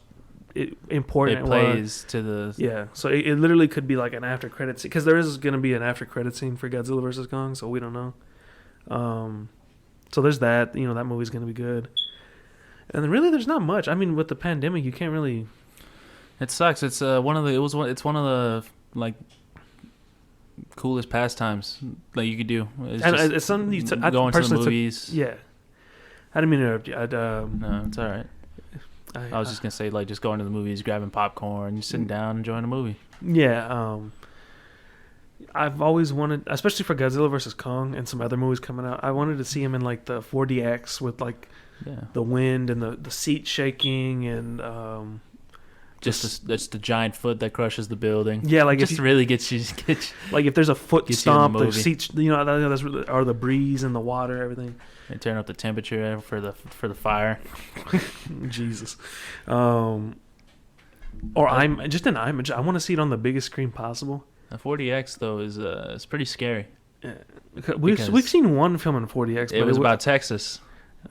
Speaker 2: important
Speaker 1: it plays to the...
Speaker 2: Yeah, so it literally could be like an after credit scene, because there is going to be an after credit scene for Godzilla vs. Kong, so we don't know. So there's that. That movie's going to be good. And really, there's not much. I mean, with the pandemic, you can't really.
Speaker 1: It sucks. It's one of the. It was one. It's one of the like coolest pastimes that you could do.
Speaker 2: It's something you
Speaker 1: going to the movies.
Speaker 2: Yeah. I didn't mean to interrupt you.
Speaker 1: No, it's all right. I was just gonna say, like, just going to the movies, grabbing popcorn, just sitting down, enjoying a movie.
Speaker 2: Yeah. I've always wanted, especially for Godzilla vs. Kong and some other movies coming out, I wanted to see him in like the 4DX with like the wind and the seat shaking and
Speaker 1: just the giant foot that crushes the building.
Speaker 2: Yeah, like
Speaker 1: just really gets you.
Speaker 2: Like if there's a foot stomp, the seats, that's really, or the breeze and the water, everything.
Speaker 1: They turn up the temperature for the fire.
Speaker 2: Jesus. Or I'm just an image. I want to see it on the biggest screen possible.
Speaker 1: The 4DX though is it's pretty scary.
Speaker 2: Yeah. We've seen one film in 4DX.
Speaker 1: It was about Texas.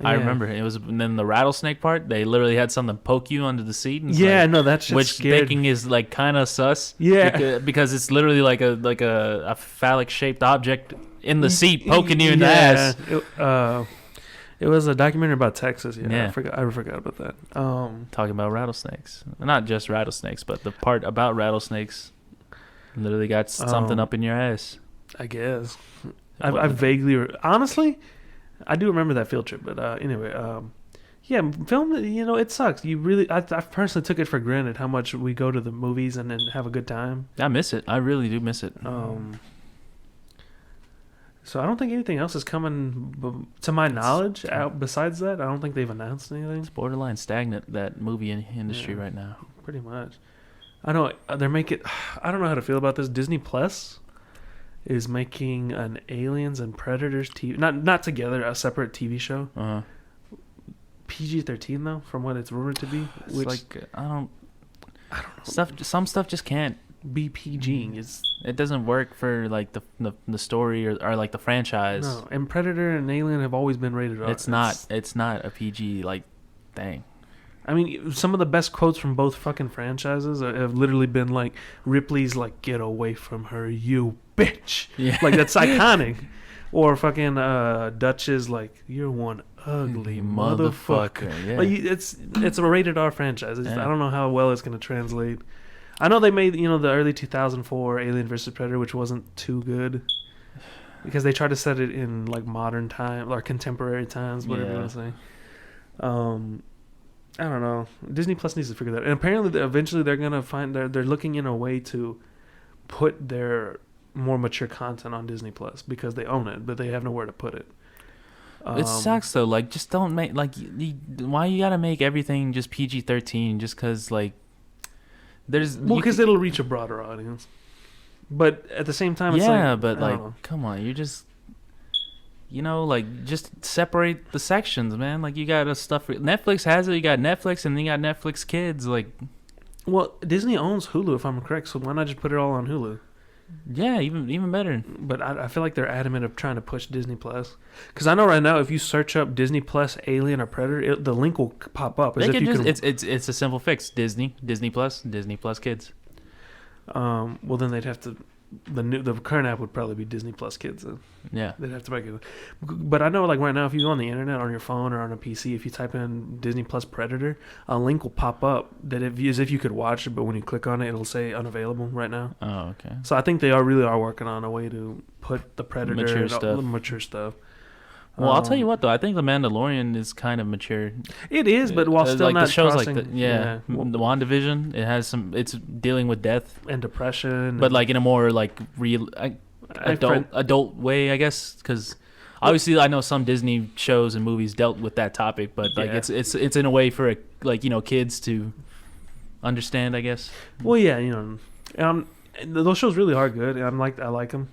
Speaker 1: Yeah. I remember it was, and then the rattlesnake part. They literally had something poke you under the seat. And
Speaker 2: that's just
Speaker 1: which
Speaker 2: scared.
Speaker 1: thinking is like kind of sus.
Speaker 2: Yeah,
Speaker 1: because it's literally like a phallic shaped object in the seat poking you in the ass.
Speaker 2: It was a documentary about Texas. Yeah. I forgot about that.
Speaker 1: Talking about rattlesnakes, not just rattlesnakes, but the part about rattlesnakes. Literally got something up in your ass.
Speaker 2: I guess. I vaguely, honestly, I do remember that field trip. But anyway, film. It sucks. I personally took it for granted how much we go to the movies and then have a good time.
Speaker 1: I miss it. I really do miss it.
Speaker 2: So I don't think anything else is coming to my knowledge. Besides that, I don't think they've announced anything.
Speaker 1: It's borderline stagnant, that movie industry right now.
Speaker 2: Pretty much. I know they're making. I don't know how to feel about this. Disney Plus is making an Aliens and Predators TV, not together, a separate TV show. PG-13 though, from what it's rumored to be. Which
Speaker 1: I don't know. Some stuff just can't
Speaker 2: be PG.
Speaker 1: It doesn't work for like the story or like the franchise.
Speaker 2: No, and Predator and Alien have always been rated R.
Speaker 1: It's not a PG like thing.
Speaker 2: I mean, some of the best quotes from both fucking franchises have literally been like, Ripley's like, "Get away from her, you bitch."
Speaker 1: Yeah.
Speaker 2: Like, that's iconic. Or fucking Dutch is like, "You're one ugly motherfucker."
Speaker 1: Yeah.
Speaker 2: Like, it's a rated R franchise. I don't know how well it's going to translate. I know they made, the early 2004 Alien vs. Predator, which wasn't too good. Because they tried to set it in like modern time, or contemporary times, whatever you want to say. I don't know. Disney Plus needs to figure that out. And apparently, eventually, they're gonna find they're looking in a way to put their more mature content on Disney Plus because they own it, but they have nowhere to put it.
Speaker 1: It sucks though. Like, just don't make why you gotta make everything just PG-13 just because like there's
Speaker 2: because it'll reach a broader audience. But at the same time, it's
Speaker 1: come on, you just. Just separate the sections, man. Like, you got stuff. Netflix has it. You got Netflix, and then you got Netflix Kids. Like,
Speaker 2: well, Disney owns Hulu, if I'm correct. So why not just put it all on Hulu?
Speaker 1: Yeah, even better.
Speaker 2: But I feel like they're adamant of trying to push Disney Plus. Because I know right now, if you search up Disney Plus, Alien, or Predator, the link will pop up.
Speaker 1: It's a simple fix. Disney Plus Kids.
Speaker 2: Well, then they'd have to. The current app would probably be Disney Plus Kids.
Speaker 1: Yeah,
Speaker 2: they'd have to make it. But I know, like right now, if you go on the internet on your phone or on a PC, if you type in Disney Plus Predator, a link will pop up that as if you could watch it, but when you click on it, it'll say unavailable right now.
Speaker 1: Oh, okay.
Speaker 2: So I think they really are working on a way to put the Predator mature stuff.
Speaker 1: Well, I'll tell you what though, I think The Mandalorian is kind of mature.
Speaker 2: It is, but while still
Speaker 1: like
Speaker 2: not
Speaker 1: the shows
Speaker 2: crossing,
Speaker 1: the WandaVision, it has it's dealing with death
Speaker 2: and depression,
Speaker 1: but like in a more like real adult way, I guess, because obviously I know some Disney shows and movies dealt with that topic, but like it's in a way for kids to understand, I guess.
Speaker 2: Well, yeah, those shows really are good. I like them,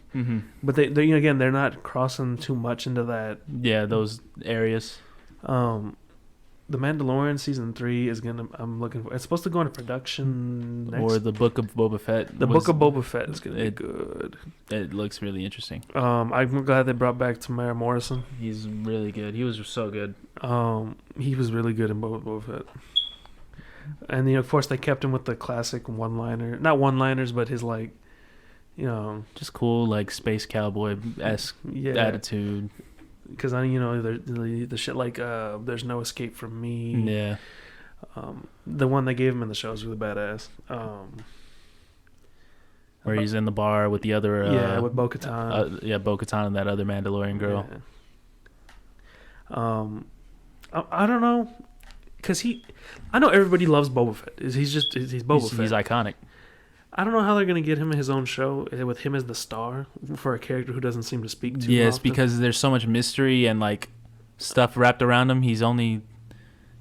Speaker 2: but they again, they're not crossing too much into that.
Speaker 1: Yeah, those areas.
Speaker 2: The Mandalorian season 3 is gonna. I'm looking for. It's supposed to go into production next.
Speaker 1: Or the Book of Boba Fett.
Speaker 2: The Book of Boba Fett is gonna be good.
Speaker 1: It looks really interesting.
Speaker 2: I'm glad they brought back Tamara Morrison.
Speaker 1: He's really good. He was so good.
Speaker 2: He was really good in Boba Fett. And of course they kept him with the classic not one-liners, but his
Speaker 1: just cool like space cowboy-esque attitude.
Speaker 2: because I the shit like There's No Escape from Me.
Speaker 1: Yeah.
Speaker 2: The one they gave him in the show is really badass.
Speaker 1: Where he's in the bar with the other
Speaker 2: with Bo-Katan.
Speaker 1: Bo-Katan and that other Mandalorian girl.
Speaker 2: Yeah. I don't know, because I know everybody loves Boba Fett. He's Boba Fett.
Speaker 1: He's iconic.
Speaker 2: I don't know how they're gonna get him his own show with him as the star for a character who doesn't seem to speak too.
Speaker 1: Yes,
Speaker 2: often.
Speaker 1: because there's so much mystery and like stuff wrapped around him. He's only,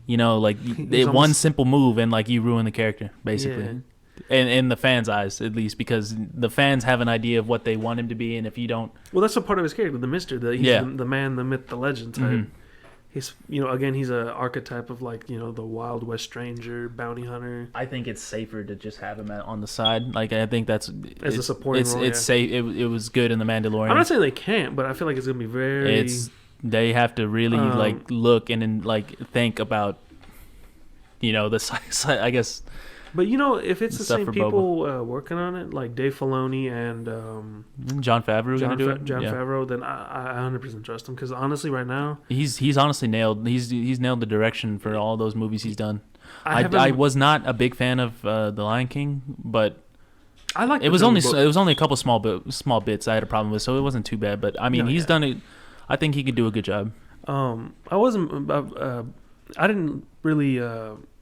Speaker 1: one simple move and like you ruin the character basically.
Speaker 2: Yeah.
Speaker 1: In the fans' eyes, at least, because the fans have an idea of what they want him to be, and if you don't,
Speaker 2: well, that's a part of his character, the mystery. He's the man, the myth, the legend type.
Speaker 1: Mm-hmm.
Speaker 2: He's again, he's an archetype of like the Wild West stranger, bounty hunter.
Speaker 1: I think it's safer to just have him on the side. Like I think that's
Speaker 2: as a supporting role.
Speaker 1: It's safe. It was good in the Mandalorian.
Speaker 2: I'm not saying they can't, but I feel like it's gonna be very.
Speaker 1: They have to really look and then think about, the I guess.
Speaker 2: But if it's the same people working on it, like Dave Filoni and
Speaker 1: Jon Favreau gonna do it,
Speaker 2: Favreau, then I 100% trust him, because honestly, right now
Speaker 1: he's honestly nailed. He's nailed the direction for all those movies he's done. I was not a big fan of The Lion King, but
Speaker 2: I like
Speaker 1: it. Was only a couple small bits I had a problem with, so it wasn't too bad. But I mean, he's done it. I think he could do a good job.
Speaker 2: I wasn't. I didn't really.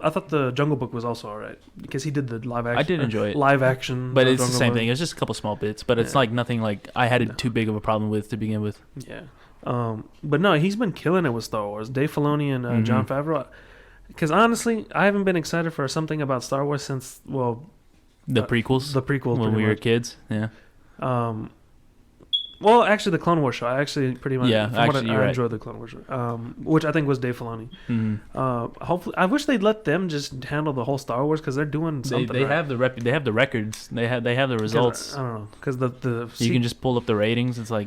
Speaker 2: I thought the Jungle Book was also alright, because he did the live action.
Speaker 1: I did enjoy it.
Speaker 2: Live action,
Speaker 1: but it's the same thing. It was just a couple small bits, but it's like nothing like I had too big of a problem with to begin with.
Speaker 2: Yeah. But no, he's been killing it with Star Wars. Dave Filoni and Jon Favreau. Because honestly, I haven't been excited for something about Star Wars since the prequels. The prequels
Speaker 1: when we were kids. Yeah.
Speaker 2: Well, actually, the Clone Wars show. I actually pretty much.
Speaker 1: Yeah, actually,
Speaker 2: I enjoyed the Clone Wars show, which I think was Dave Filoni.
Speaker 1: Mm-hmm.
Speaker 2: Hopefully, I wish they'd let them just handle the whole Star Wars, because they're doing something.
Speaker 1: They have the they have the records. They have the results.
Speaker 2: I don't know, because
Speaker 1: you can just pull up the ratings. It's like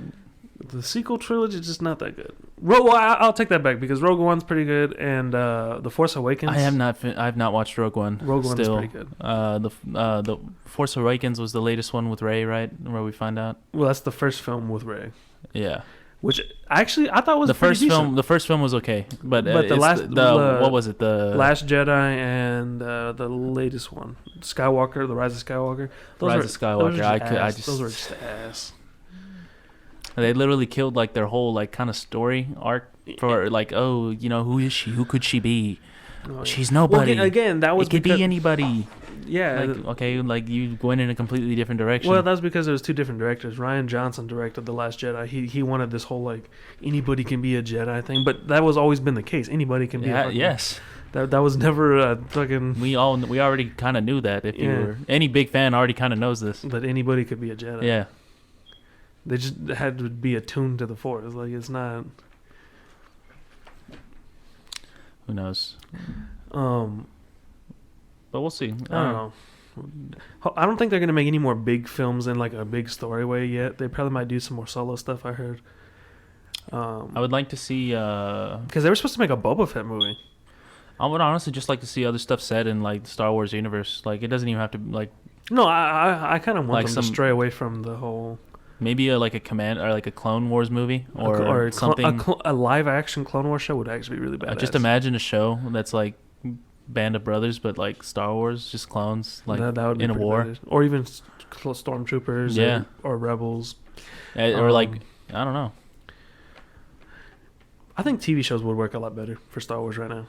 Speaker 2: the sequel trilogy is just not that good. I'll take that back, because Rogue One's pretty good, and The Force Awakens.
Speaker 1: I have not watched Rogue One.
Speaker 2: Rogue One's pretty good.
Speaker 1: The Force Awakens was the latest one with Rey, right? Where we find out.
Speaker 2: Well, that's the first film with Rey.
Speaker 1: Yeah.
Speaker 2: Which actually I thought was
Speaker 1: the first
Speaker 2: decent.
Speaker 1: film. The first film was okay, but
Speaker 2: the
Speaker 1: what was it? The
Speaker 2: Last Jedi and the latest one, Skywalker, The Rise of Skywalker.
Speaker 1: Those
Speaker 2: were just ass.
Speaker 1: They literally killed like their whole like kind of story arc for like, who is she? Who could she be? She's nobody.
Speaker 2: Well, again, that was
Speaker 1: it could be anybody.
Speaker 2: Yeah.
Speaker 1: You went in a completely different direction.
Speaker 2: Well, that was because there was two different directors. Rian Johnson directed The Last Jedi. He wanted this whole like anybody can be a Jedi thing, but that was always been the case. Anybody can be.
Speaker 1: Yes.
Speaker 2: That was never a fucking.
Speaker 1: We already kind of knew that. If you were any big fan, already kind of knows this.
Speaker 2: That anybody could be a Jedi.
Speaker 1: Yeah.
Speaker 2: They just had to be attuned to the Force. Like, it's not.
Speaker 1: Who knows? But we'll see.
Speaker 2: I don't know. I don't think they're gonna make any more big films in like a big story way yet. They probably might do some more solo stuff, I heard.
Speaker 1: I would like to see
Speaker 2: because they were supposed to make a Boba Fett movie.
Speaker 1: I would honestly just like to see other stuff set in like the Star Wars universe. Like, it doesn't even have to like.
Speaker 2: No, I kind of want
Speaker 1: like
Speaker 2: them to stray away from the whole.
Speaker 1: Maybe a Clone Wars movie or something.
Speaker 2: A live action Clone Wars show would actually be really badass.
Speaker 1: Just imagine a show that's like Band of Brothers, but like Star Wars, just clones, like that would be in a war, badass.
Speaker 2: Or even stormtroopers, or rebels,
Speaker 1: or like I don't know.
Speaker 2: I think TV shows would work a lot better for Star Wars right now.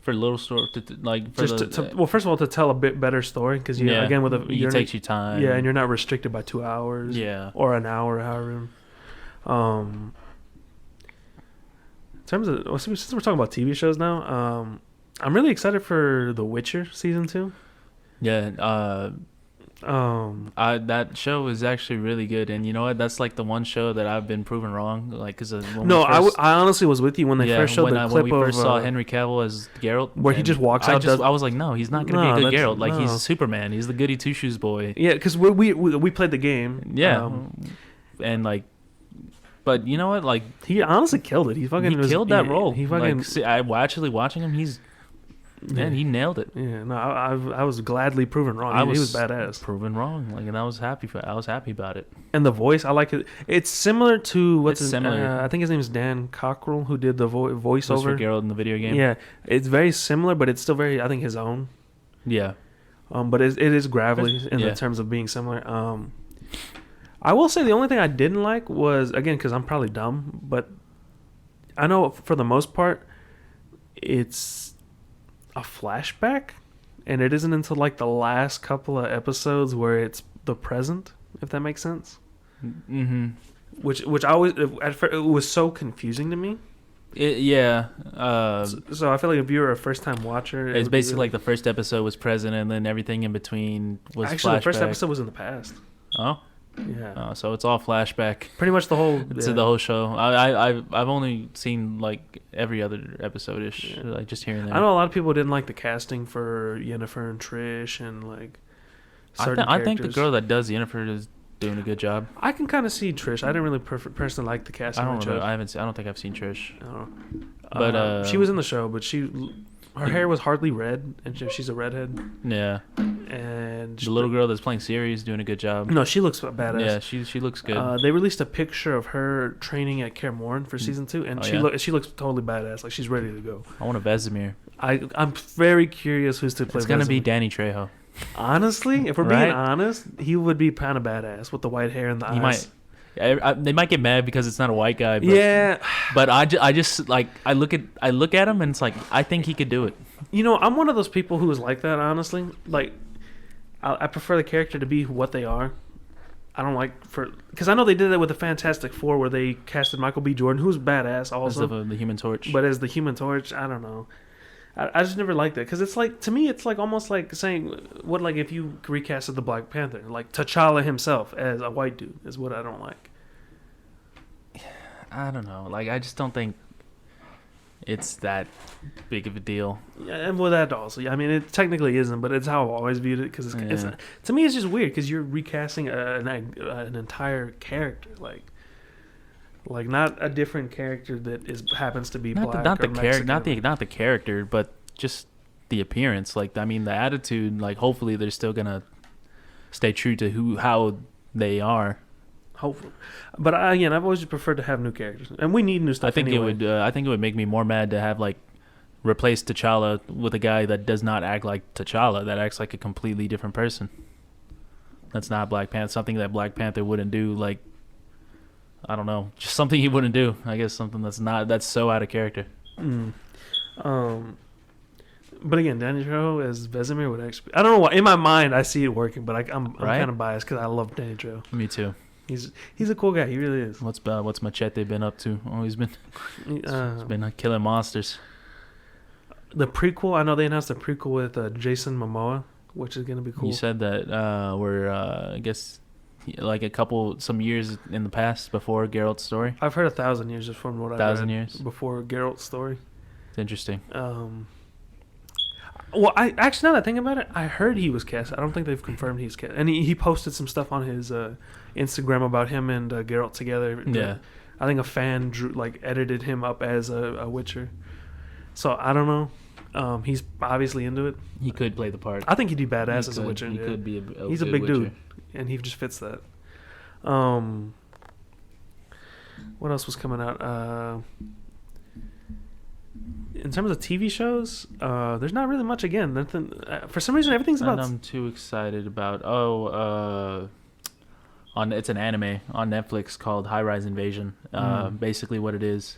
Speaker 1: For little story,
Speaker 2: well, first of all, to tell a bit better story, because again with
Speaker 1: it takes you time.
Speaker 2: Yeah, and you're not restricted by 2 hours.
Speaker 1: Yeah,
Speaker 2: or an hour, however. In terms of since we're talking about TV shows now, I'm really excited for The Witcher season 2.
Speaker 1: Yeah. That show is actually really good, and you know what? That's like the one show that I've been proven wrong. Like, cause
Speaker 2: I honestly was with you when they first showed the clip
Speaker 1: when we first saw Henry Cavill as Geralt,
Speaker 2: where he just walks out.
Speaker 1: I was like, no, he's not gonna be a good Geralt. Like, he's Superman. He's the goody two shoes boy.
Speaker 2: Yeah, because we played the game.
Speaker 1: Yeah, and like. But you know what? Like,
Speaker 2: he honestly killed it. He killed that role.
Speaker 1: He fucking. Actually watching him, Man, he nailed it.
Speaker 2: Yeah, no, I was gladly proven wrong. He was badass.
Speaker 1: Proven wrong, like, and I was happy about it.
Speaker 2: And the voice, I like it. It's similar to
Speaker 1: similar.
Speaker 2: I think his name is Dan Cockrell, who did the voiceover
Speaker 1: for Geralt in the video game.
Speaker 2: Yeah, it's very similar, but it's still very, I think, his own.
Speaker 1: Yeah.
Speaker 2: But it is gravelly in the terms of being similar. I will say the only thing I didn't like was, again, because I'm probably dumb, but I know for the most part, it's a flashback, and it isn't until like the last couple of episodes where it's the present, if that makes sense.
Speaker 1: Mm-hmm.
Speaker 2: Which I always, at first, it was so confusing to me.
Speaker 1: Yeah.
Speaker 2: So I feel like if you're a first time watcher,
Speaker 1: it's basically like the first episode was present, and then everything in between was
Speaker 2: actually
Speaker 1: flashback.
Speaker 2: The first episode was in the past.
Speaker 1: Oh.
Speaker 2: Yeah.
Speaker 1: So it's all flashback.
Speaker 2: Pretty much the whole.
Speaker 1: To the whole show. I've only seen like every other episode ish, like just here and there.
Speaker 2: I know a lot of people didn't like the casting for Yennefer and Trish, and like.
Speaker 1: I think the girl that does Yennefer is doing a good job.
Speaker 2: I can kind of see Trish. I didn't really personally like the casting.
Speaker 1: I don't know. I don't think I've seen Trish.
Speaker 2: I don't know.
Speaker 1: But
Speaker 2: she was in the show, but her hair was hardly red, and she's a redhead.
Speaker 1: Yeah.
Speaker 2: And
Speaker 1: the little girl that's playing Ciri is doing a good job.
Speaker 2: No, she looks badass.
Speaker 1: Yeah, she looks good.
Speaker 2: They released a picture of her training at Kaer Morhen for season 2, and she looks totally badass. Like she's ready to go.
Speaker 1: I want a Vesemir.
Speaker 2: I'm very curious who's to play.
Speaker 1: It's gonna be Danny Trejo.
Speaker 2: Honestly, if we're being honest, he would be kind of badass with the white hair and the eyes.
Speaker 1: They might get mad because it's not a white guy. But,
Speaker 2: yeah,
Speaker 1: but I just like I look at him and it's like I think he could do it.
Speaker 2: You know, I'm one of those people who is like that. Honestly, like I prefer the character to be what they are. I don't like because I know they did that with the Fantastic Four where they casted Michael B. Jordan, who's badass also.
Speaker 1: As the Human Torch.
Speaker 2: But as the Human Torch, I don't know. I just never liked it because it's like, to me, it's like almost like saying what, like if you recasted the Black Panther, like T'Challa himself as a white dude is what I don't like.
Speaker 1: I don't know. Like I just don't think it's that big of a deal.
Speaker 2: Yeah, and with that also, I mean, it technically isn't, but it's how I've always viewed it because it's to me it's just weird because you're recasting an entire character, like not a different character that happens to be black
Speaker 1: not
Speaker 2: or
Speaker 1: the character, not the character, but just the appearance. Like I mean, the attitude. Like hopefully they're still gonna stay true to how they are.
Speaker 2: Hopefully, but again, I've always preferred to have new characters, and we need new stuff.
Speaker 1: I think
Speaker 2: anyway.
Speaker 1: I think it would make me more mad to have like replace T'Challa with a guy that does not act like T'Challa, that acts like a completely different person. That's not Black Panther. Something that Black Panther wouldn't do. Like I don't know, just something he wouldn't do. I guess something that's so out of character.
Speaker 2: But again, Danny Trejo as Vesemir would actually. I don't know why. In my mind, I see it working, but I'm kind of biased because I love Danny Trejo.
Speaker 1: Me too.
Speaker 2: He's a cool guy. He really is.
Speaker 1: What's Machete been up to? Oh, he's been killing monsters.
Speaker 2: The prequel. I know they announced a prequel with Jason Momoa, which is gonna be cool.
Speaker 1: You said that we're I guess like some years in the past before Geralt's story.
Speaker 2: I've heard 1,000 years just from what I've read.
Speaker 1: 1,000 years
Speaker 2: before Geralt's story.
Speaker 1: It's interesting.
Speaker 2: Well, I actually, now that I think about it, I heard he was cast. I don't think they've confirmed he's cast. And he posted some stuff on his Instagram about him and Geralt together.
Speaker 1: Yeah.
Speaker 2: I think a fan edited him up as a Witcher. So I don't know. He's obviously into it.
Speaker 1: He could play the part.
Speaker 2: I think he'd be badass as a Witcher.
Speaker 1: He could be
Speaker 2: he's a big dude, and he just fits that. What else was coming out? In terms of TV shows, there's not really much. Again, nothing. For some reason, everything's about.
Speaker 1: I'm too excited about. It's an anime on Netflix called High Rise Invasion. Basically, what it is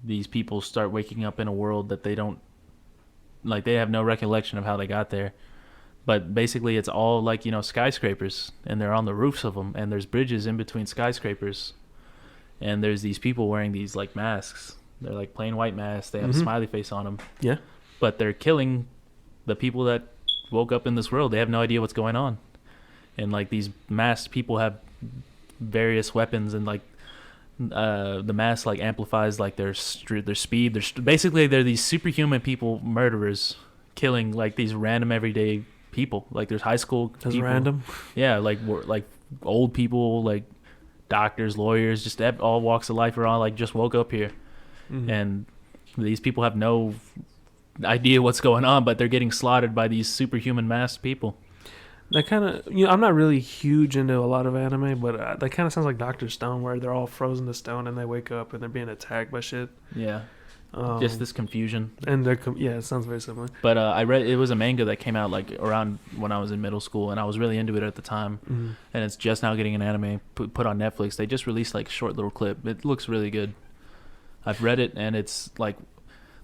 Speaker 1: these people start waking up in a world that they don't like. They have no recollection of how they got there. But basically, it's all like skyscrapers, and they're on the roofs of them, and there's bridges in between skyscrapers. And there's these people wearing these like masks. They're like plain white masks. They have a smiley face on them.
Speaker 2: Yeah.
Speaker 1: But they're killing the people that woke up in this world. They have no idea what's going on. And like these masked people have various weapons, and like the mask like amplifies like their speed. Basically they're these superhuman people, murderers, killing like these random everyday people. Like there's high school.
Speaker 2: That's
Speaker 1: people.
Speaker 2: random.
Speaker 1: Yeah, like old people, like doctors, lawyers, just all walks of life are all like just woke up here. And These people have no idea what's going on, but they're getting slaughtered by these superhuman masked people.
Speaker 2: That kind of, I'm not really huge into a lot of anime, but that kind of sounds like Doctor Stone, where they're all frozen to stone and they wake up and they're being attacked by shit.
Speaker 1: Yeah. Just this confusion.
Speaker 2: And it sounds very similar.
Speaker 1: But I read it was a manga that came out like around when I was in middle school, and I was really into it at the time.
Speaker 2: Mm-hmm.
Speaker 1: And it's just now getting an anime put on Netflix. They just released like a short little clip. It looks really good. I've read it, and it's like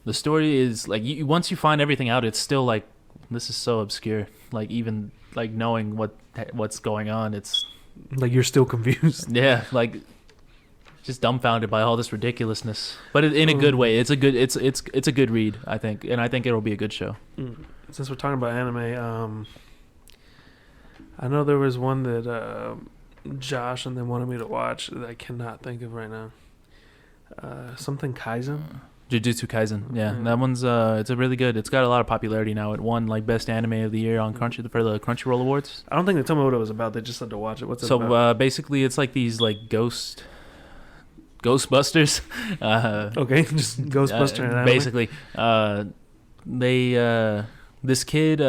Speaker 1: the story is like once you find everything out, it's still like this is so obscure. Like even like knowing what's going on, it's
Speaker 2: like you're still confused.
Speaker 1: Yeah, like just dumbfounded by all this ridiculousness, but in a good way. It's a good read, I think, and I think it'll be a good show.
Speaker 2: Since we're talking about anime, I know there was one that Josh and them wanted me to watch that I cannot think of right now. Something Kaizen.
Speaker 1: Jujutsu Kaisen, yeah, that one's it's a really good. It's got a lot of popularity now. It won like best anime of the year on for the Crunchyroll Awards.
Speaker 2: I don't think they told me what it was about. They just said to watch it. What's it about?
Speaker 1: Basically, it's like these like Ghostbusters.
Speaker 2: Okay, just Ghostbuster.
Speaker 1: Basically, this kid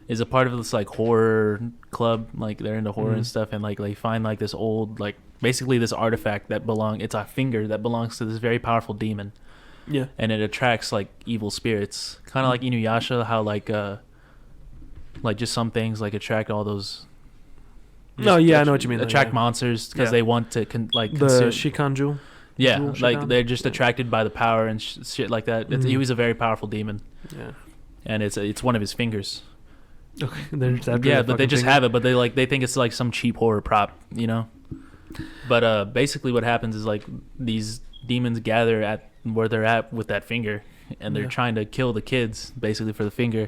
Speaker 1: is a part of this like horror club. Like they're into horror and stuff, and like they find like this old like. Basically, this artifact it's a finger that belongs to this very powerful demon.
Speaker 2: Yeah.
Speaker 1: And it attracts, like, evil spirits. Kind of like Inuyasha, how, like, just some things, like, attract all those...
Speaker 2: I know what you mean.
Speaker 1: Attract monsters because they want to,
Speaker 2: the
Speaker 1: consume...
Speaker 2: Shikanju?
Speaker 1: Yeah, like, they're just attracted by the power and shit like that. He was a very powerful demon.
Speaker 2: Yeah.
Speaker 1: And it's one of his fingers.
Speaker 2: Okay.
Speaker 1: But they just have it, but they think it's, like, some cheap horror prop, you know? But basically what happens is like these demons gather at where they're at with that finger, and they're trying to kill the kids basically for the finger.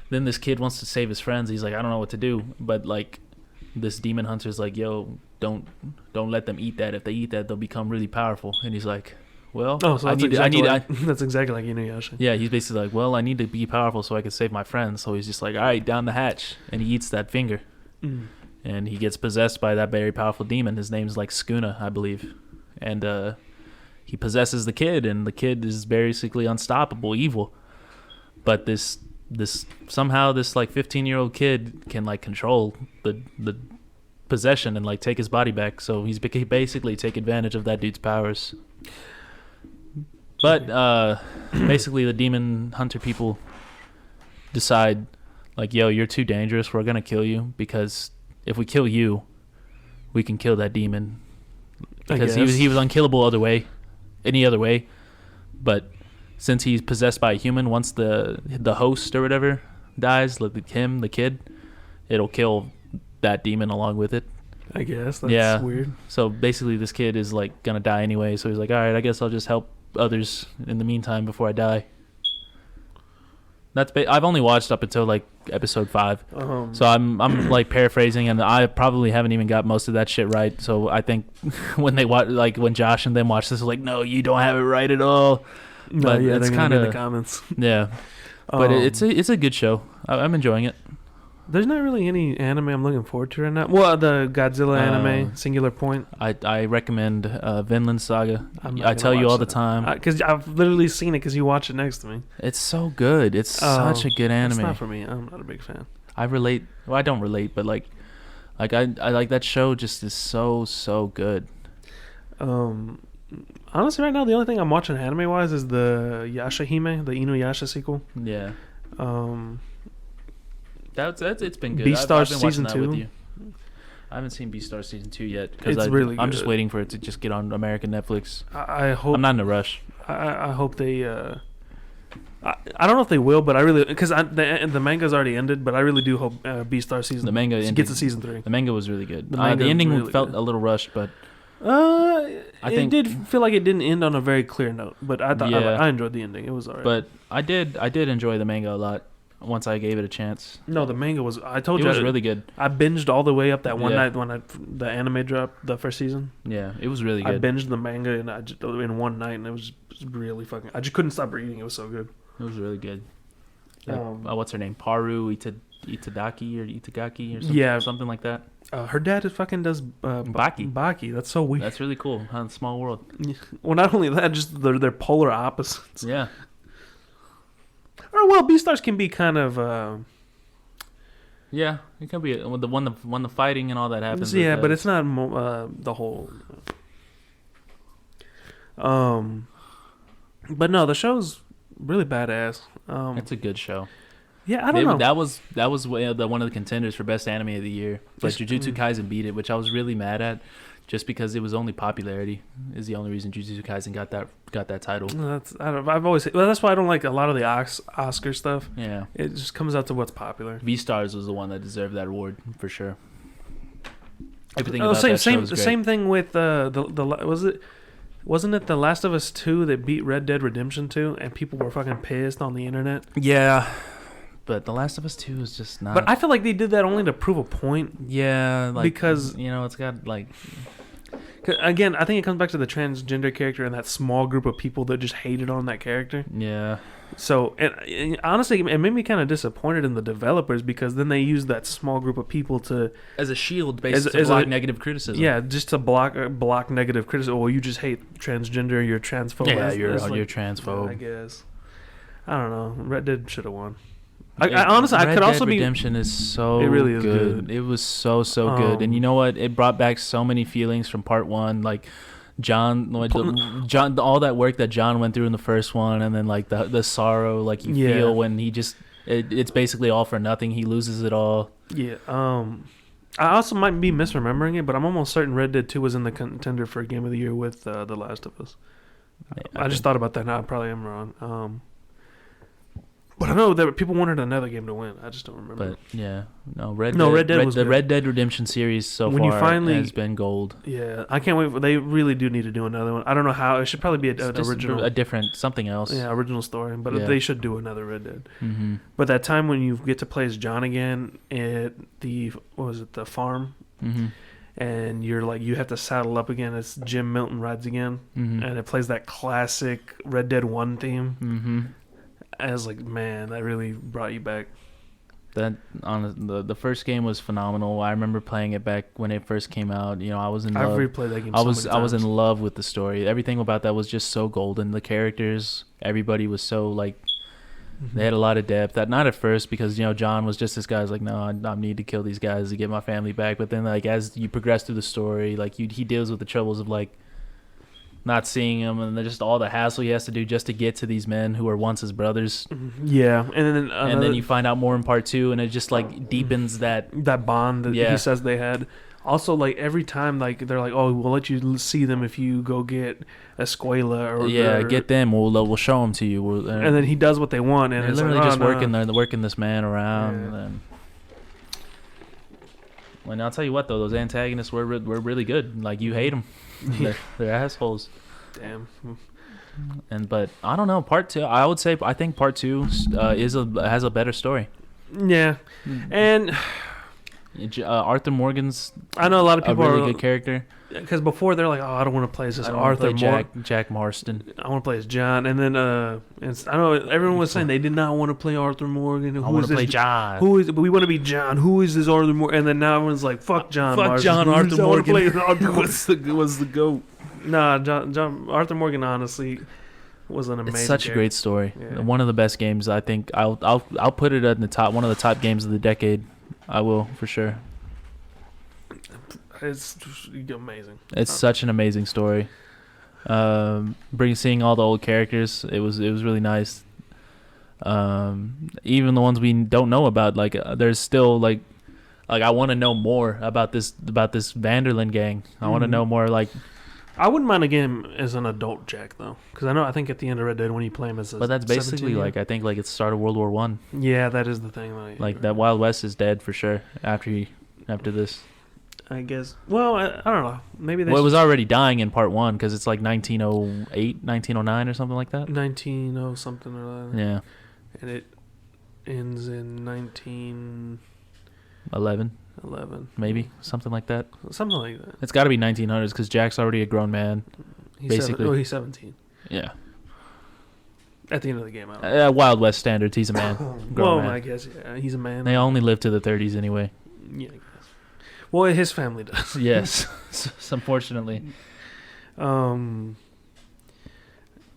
Speaker 1: Then this kid wants to save his friends. He's like, I don't know what to do, but like this demon hunter's like, yo, don't let them eat that. If they eat that, they'll become really powerful. And he's like, well,
Speaker 2: that's exactly like Inuyasha.
Speaker 1: Yeah, he's basically like, well, I need to be powerful so I can save my friends. So he's just like, all right, down the hatch, and he eats that finger. And he gets possessed by that very powerful demon. His name's like Skuna, I believe. And he possesses the kid, and the kid is basically unstoppable evil. But this somehow this like 15-year-old kid can like control the possession and like take his body back. So he basically take advantage of that dude's powers. But basically the demon hunter people decide like, yo, you're too dangerous. We're gonna kill you because if we kill you, we can kill that demon. Because he was unkillable any other way. But since he's possessed by a human, once the host or whatever dies, like the kid, it'll kill that demon along with it.
Speaker 2: I guess that's weird.
Speaker 1: So basically, this kid is like gonna die anyway. So he's like, all right, I guess I'll just help others in the meantime before I die. I've only watched up until like episode 5, so I'm like paraphrasing, and I probably haven't even got most of that shit right. So I think when when Josh and them watch this, like, no, you don't have it right at all.
Speaker 2: No, but it's kind of in the comments.
Speaker 1: Yeah, but it's a good show. I'm enjoying it.
Speaker 2: There's not really any anime I'm looking forward to right now. Well, the Godzilla anime, Singular Point.
Speaker 1: I recommend Vinland Saga. I tell you all the time.
Speaker 2: Because I've literally seen it because you watch it next to me.
Speaker 1: It's so good. It's such a good anime.
Speaker 2: It's not for me. I'm not a big fan.
Speaker 1: I relate. Well, I don't relate, but like I like that show just is so good.
Speaker 2: Honestly, right now, the only thing I'm watching anime-wise is the Yashahime, the Inuyasha sequel.
Speaker 1: Yeah. It's been good.
Speaker 2: Beastars season 2.
Speaker 1: I haven't seen Beastars season 2 yet
Speaker 2: because I'm
Speaker 1: just waiting for it to just get on American Netflix.
Speaker 2: I hope.
Speaker 1: I'm not in a rush.
Speaker 2: I hope they. I don't know if they will, but I really because the manga's already ended, but I really do hope Beastars season.
Speaker 1: The manga
Speaker 2: gets to season 3.
Speaker 1: The manga was really good. The ending really felt a little rushed, but.
Speaker 2: I think it did feel like it didn't end on a very clear note, but I thought I enjoyed the ending. It was alright.
Speaker 1: But I did enjoy the manga a lot. Once I gave it a chance.
Speaker 2: No, the manga was. I told you
Speaker 1: it was really good.
Speaker 2: I binged all the way up that one night when the anime dropped the first season.
Speaker 1: Yeah, it was really good.
Speaker 2: I binged the manga in one night, and it was really fucking. I just couldn't stop reading. It was so good.
Speaker 1: It was really good. What's her name? Paru Itadaki or something.
Speaker 2: Yeah,
Speaker 1: something like that.
Speaker 2: Her dad fucking does
Speaker 1: Baki.
Speaker 2: Baki. That's so weird.
Speaker 1: That's really cool. Huh? Small world.
Speaker 2: Well, not only that, just they're polar opposites.
Speaker 1: Yeah.
Speaker 2: Or well, Beastars can be kind of.
Speaker 1: Yeah, it can be when the fighting and all that happens.
Speaker 2: Yeah, but it's not the whole. But no, the show's really badass.
Speaker 1: It's a good show.
Speaker 2: Yeah, I don't know.
Speaker 1: That was one of the contenders for best anime of the year. But Jujutsu Kaisen beat it, which I was really mad at, just because it was only popularity is the only reason Jujutsu Kaisen got that title.
Speaker 2: I've always that's why I don't like a lot of the Oscar stuff.
Speaker 1: Yeah,
Speaker 2: it just comes out to what's popular.
Speaker 1: V-Stars was the one that deserved that award for sure. Everything
Speaker 2: same thing with wasn't it The Last of Us 2 that beat Red Dead Redemption 2 and people were fucking pissed on the internet?
Speaker 1: Yeah. But The Last of Us 2 is just not.
Speaker 2: But I feel like they did that only to prove a point.
Speaker 1: Yeah,
Speaker 2: because
Speaker 1: it's got like.
Speaker 2: Again, I think it comes back to the transgender character and that small group of people that just hated on that character.
Speaker 1: Yeah.
Speaker 2: So, and honestly, it made me kind of disappointed in the developers because then they used that small group of people
Speaker 1: as a shield, basically, to block negative criticism.
Speaker 2: Yeah, just to block negative criticism. Well, you just hate transgender, you're transphobe.
Speaker 1: Yeah, you're transphobe.
Speaker 2: I guess. I don't know. Red Dead should have won. I honestly, I could also be.
Speaker 1: Redemption is so.
Speaker 2: It really is good.
Speaker 1: It was so good, and you know what? It brought back so many feelings from part one, like John, all that work that John went through in the first one, and then like the sorrow, like you feel when he just, it's basically all for nothing. He loses it all.
Speaker 2: Yeah. I also might be misremembering it, but I'm almost certain Red Dead 2 was in the contender for Game of the Year with The Last of Us. Yeah, I just thought about that now. I probably am wrong. But I know that people wanted another game to win. I just don't remember.
Speaker 1: But yeah,
Speaker 2: Red Dead was
Speaker 1: the
Speaker 2: good.
Speaker 1: Red Dead Redemption series has been gold.
Speaker 2: Yeah, I can't wait. They really do need to do another one. I don't know how. It should probably be an original,
Speaker 1: a different something else.
Speaker 2: Yeah, original story. But they should do another Red Dead.
Speaker 1: Mm-hmm.
Speaker 2: But that time when you get to play as John again at the the farm,
Speaker 1: mm-hmm.
Speaker 2: and you're like you have to saddle up again as Jim Milton rides again,
Speaker 1: mm-hmm.
Speaker 2: and it plays that classic Red Dead 1 theme.
Speaker 1: Mm-hmm.
Speaker 2: I was like, man, that really brought you back.
Speaker 1: That on the first game was phenomenal. I remember playing it back when it first came out. I was in love.
Speaker 2: I've replayed that game.
Speaker 1: I was in love with the story. Everything about that was just so golden. The characters, everybody was so like, mm-hmm. They had a lot of depth. Not at first because John was just this guy. Like, no, I need to kill these guys to get my family back. But then like as you progress through the story, like he deals with the troubles of like not seeing him and just all the hassle he has to do just to get to these men who were once his brothers.
Speaker 2: Yeah, and
Speaker 1: then you find out more in part 2, and it just like deepens that
Speaker 2: bond that he says they had. Also, like every time, like they're like, "Oh, we'll let you see them if you go get Escuela or
Speaker 1: get them. We'll show them to you."
Speaker 2: And then he does what they want, and
Speaker 1: they're
Speaker 2: it's
Speaker 1: literally
Speaker 2: like,
Speaker 1: just working this man around. Yeah. And then, well, I'll tell you what though, those antagonists were really good. Like you hate them. They're assholes.
Speaker 2: Damn.
Speaker 1: But I don't know. Part 2, I think part 2 has a better story.
Speaker 2: Yeah, and
Speaker 1: Arthur Morgan's.
Speaker 2: I know a lot of people
Speaker 1: are a really good character.
Speaker 2: Because before they're like, oh, I don't want to play as this Arthur
Speaker 1: Jack Marston.
Speaker 2: I want to play as John, and then I know everyone was saying they did not want to play Arthur Morgan.
Speaker 1: I want to play John.
Speaker 2: We want to be John. Who is this Arthur Morgan? And then now everyone's like, fuck John.
Speaker 1: Fuck
Speaker 2: Marston.
Speaker 1: John. Arthur Morgan.
Speaker 2: What's the GOAT? Nah, John Arthur Morgan honestly was an amazing.
Speaker 1: It's such
Speaker 2: character.
Speaker 1: A great story.
Speaker 2: Yeah.
Speaker 1: One of the best games. I think I'll put it at the top. One of the top games of the decade. I will for sure.
Speaker 2: It's amazing.
Speaker 1: It's such an amazing story. Seeing all the old characters, it was really nice. Even the ones we don't know about, like there's still like I want to know more about this Vanderlyn gang. I want to know more. Like
Speaker 2: I wouldn't mind a game as an adult Jack though, because I think at the end of Red Dead when you play him as
Speaker 1: but that's basically like I think like it's the start of World War I.
Speaker 2: Yeah, that is the thing.
Speaker 1: Like that Wild West is dead for sure after this.
Speaker 2: I guess. Well, I don't know. Maybe they.
Speaker 1: Well, it was already dying in part 1 because it's like 1908, 1909 or something like that.
Speaker 2: 1900 something or other.
Speaker 1: Yeah.
Speaker 2: And it ends in
Speaker 1: 1911. Maybe something like that.
Speaker 2: Something like that.
Speaker 1: It's got to be 1900s because Jack's already a grown man. Basically.
Speaker 2: He's 17.
Speaker 1: Yeah.
Speaker 2: At the end of the game,
Speaker 1: Wild West standards, he's a man.
Speaker 2: Well,
Speaker 1: man.
Speaker 2: I guess he's a man.
Speaker 1: They only live to the 30s anyway.
Speaker 2: Yeah. Well, his family does.
Speaker 1: Yes, unfortunately.
Speaker 2: In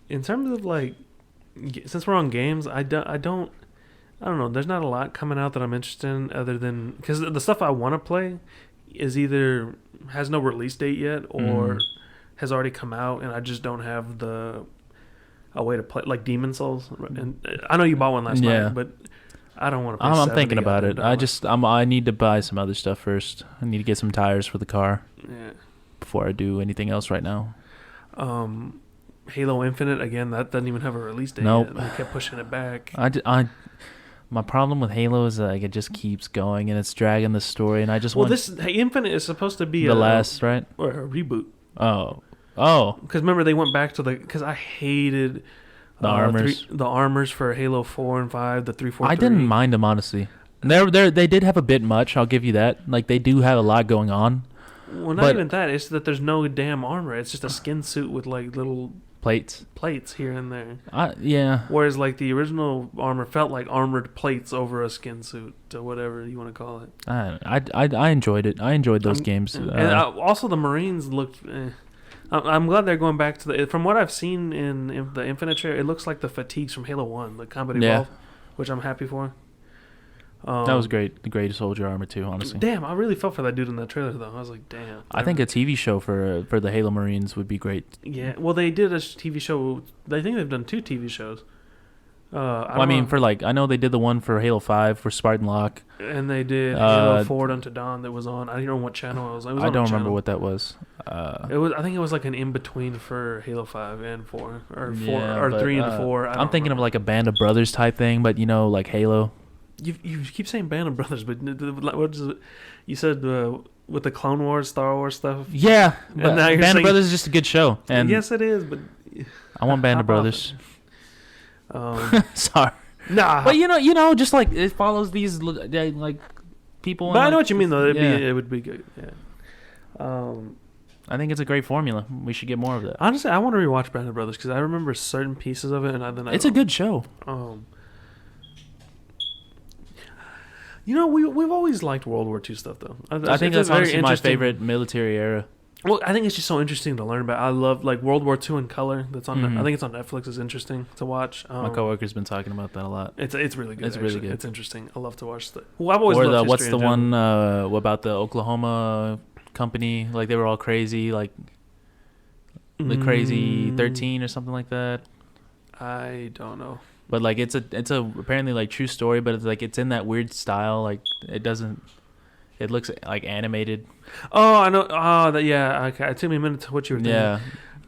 Speaker 2: terms of like, since we're on games, I don't know. There's not a lot coming out that I'm interested in, other than because the stuff I want to play is either has no release date yet or has already come out, and I just don't have a way to play, like Demon Souls. And I know you bought one last night, but I don't want to.
Speaker 1: I'm thinking about it. I need to buy some other stuff first. I need to get some tires for the car.
Speaker 2: Yeah.
Speaker 1: Before I do anything else right now.
Speaker 2: Halo Infinite again. That doesn't even have a release date.
Speaker 1: Nope.
Speaker 2: Yet. They kept pushing it back.
Speaker 1: My problem with Halo is like it just keeps going and it's dragging the story, and I just want.
Speaker 2: This Infinite is supposed to be
Speaker 1: the last, right?
Speaker 2: Or a reboot.
Speaker 1: Oh.
Speaker 2: Because remember they went back to because I hated
Speaker 1: the armors.
Speaker 2: The armors for Halo 4 and 5, the 343.
Speaker 1: I didn't mind them, honestly. They did have a bit much. I'll give you that. Like they do have a lot going on.
Speaker 2: Well, not even that. It's that there's no damn armor. It's just a skin suit with like little
Speaker 1: plates
Speaker 2: here and there.
Speaker 1: Yeah.
Speaker 2: Whereas like the original armor felt like armored plates over a skin suit, or whatever you want to call it.
Speaker 1: I enjoyed it. I enjoyed those games.
Speaker 2: And also the Marines looked. I'm glad they're going back to from what I've seen in the Infinite trailer, it looks like the fatigues from Halo 1, the Combat Evolved, which I'm happy for.
Speaker 1: That was great. The great soldier armor too, honestly.
Speaker 2: Damn, I really felt for that dude in that trailer though. I was like, damn.
Speaker 1: I think a TV show for the Halo Marines would be great.
Speaker 2: Yeah, well, they did a TV show. I think they've done 2 TV shows.
Speaker 1: I mean, for like, I know they did the one for Halo 5 for Spartan Lock,
Speaker 2: and they did Halo Forward Unto Dawn that was on. I don't know what channel it was. I
Speaker 1: don't remember what that was.
Speaker 2: It was. I think it was like an in between for Halo 5 and 4, or 3 and 4.
Speaker 1: I'm thinking of like a Band of Brothers type thing, but like Halo.
Speaker 2: You keep saying Band of Brothers, but what is it? You said with the Clone Wars, Star Wars stuff.
Speaker 1: Yeah, but now Band of Brothers is just a good show, and
Speaker 2: yes, it is. But
Speaker 1: I want Band of Brothers. Sorry,
Speaker 2: nah.
Speaker 1: But just like it follows these like people.
Speaker 2: But I know what you mean, though. It would be good. Yeah.
Speaker 1: I think it's a great formula. We should get more of that.
Speaker 2: Honestly, I want to rewatch Band of Brothers because I remember certain pieces of it, and then
Speaker 1: it's a good show.
Speaker 2: We've always liked World War II stuff, though.
Speaker 1: I think that's honestly my favorite military era.
Speaker 2: Well, I think it's just so interesting to learn about. I love like World War II in color. That's on. I think it's on Netflix. It's interesting to watch.
Speaker 1: My coworker's been talking about that a lot.
Speaker 2: It's really good.
Speaker 1: It's really good.
Speaker 2: It's interesting. I love to watch that. Well, I've always loved
Speaker 1: what's the one about the Oklahoma company? Like they were all crazy, like the Crazy 13 or something like that.
Speaker 2: I don't know.
Speaker 1: But like it's a apparently like true story, but it's in that weird style. Like it looks like animated.
Speaker 2: Oh, I know. Oh, yeah. Okay, it took me a minute to what you were thinking.
Speaker 1: Yeah,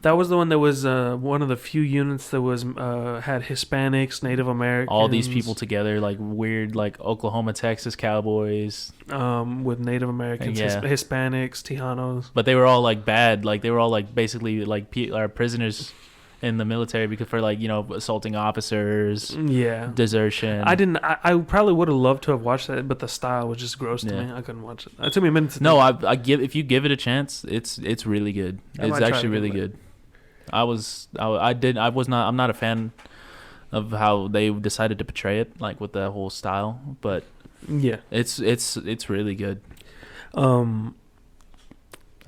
Speaker 2: that was the one that was one of the few units that was had Hispanics, Native Americans,
Speaker 1: all these people together, like weird, like Oklahoma, Texas cowboys,
Speaker 2: with Native Americans, Hispanics, Tejanos.
Speaker 1: But they were all like bad. Like they were all like basically like prisoners in the military because for like assaulting officers, desertion.
Speaker 2: I probably would have loved to have watched that, but the style was just gross to me. I couldn't watch it. It took me a minute to
Speaker 1: if you give it a chance, it's really good. It's actually really good. I'm not a fan of how they decided to portray it, like with the whole style, but it's really good. I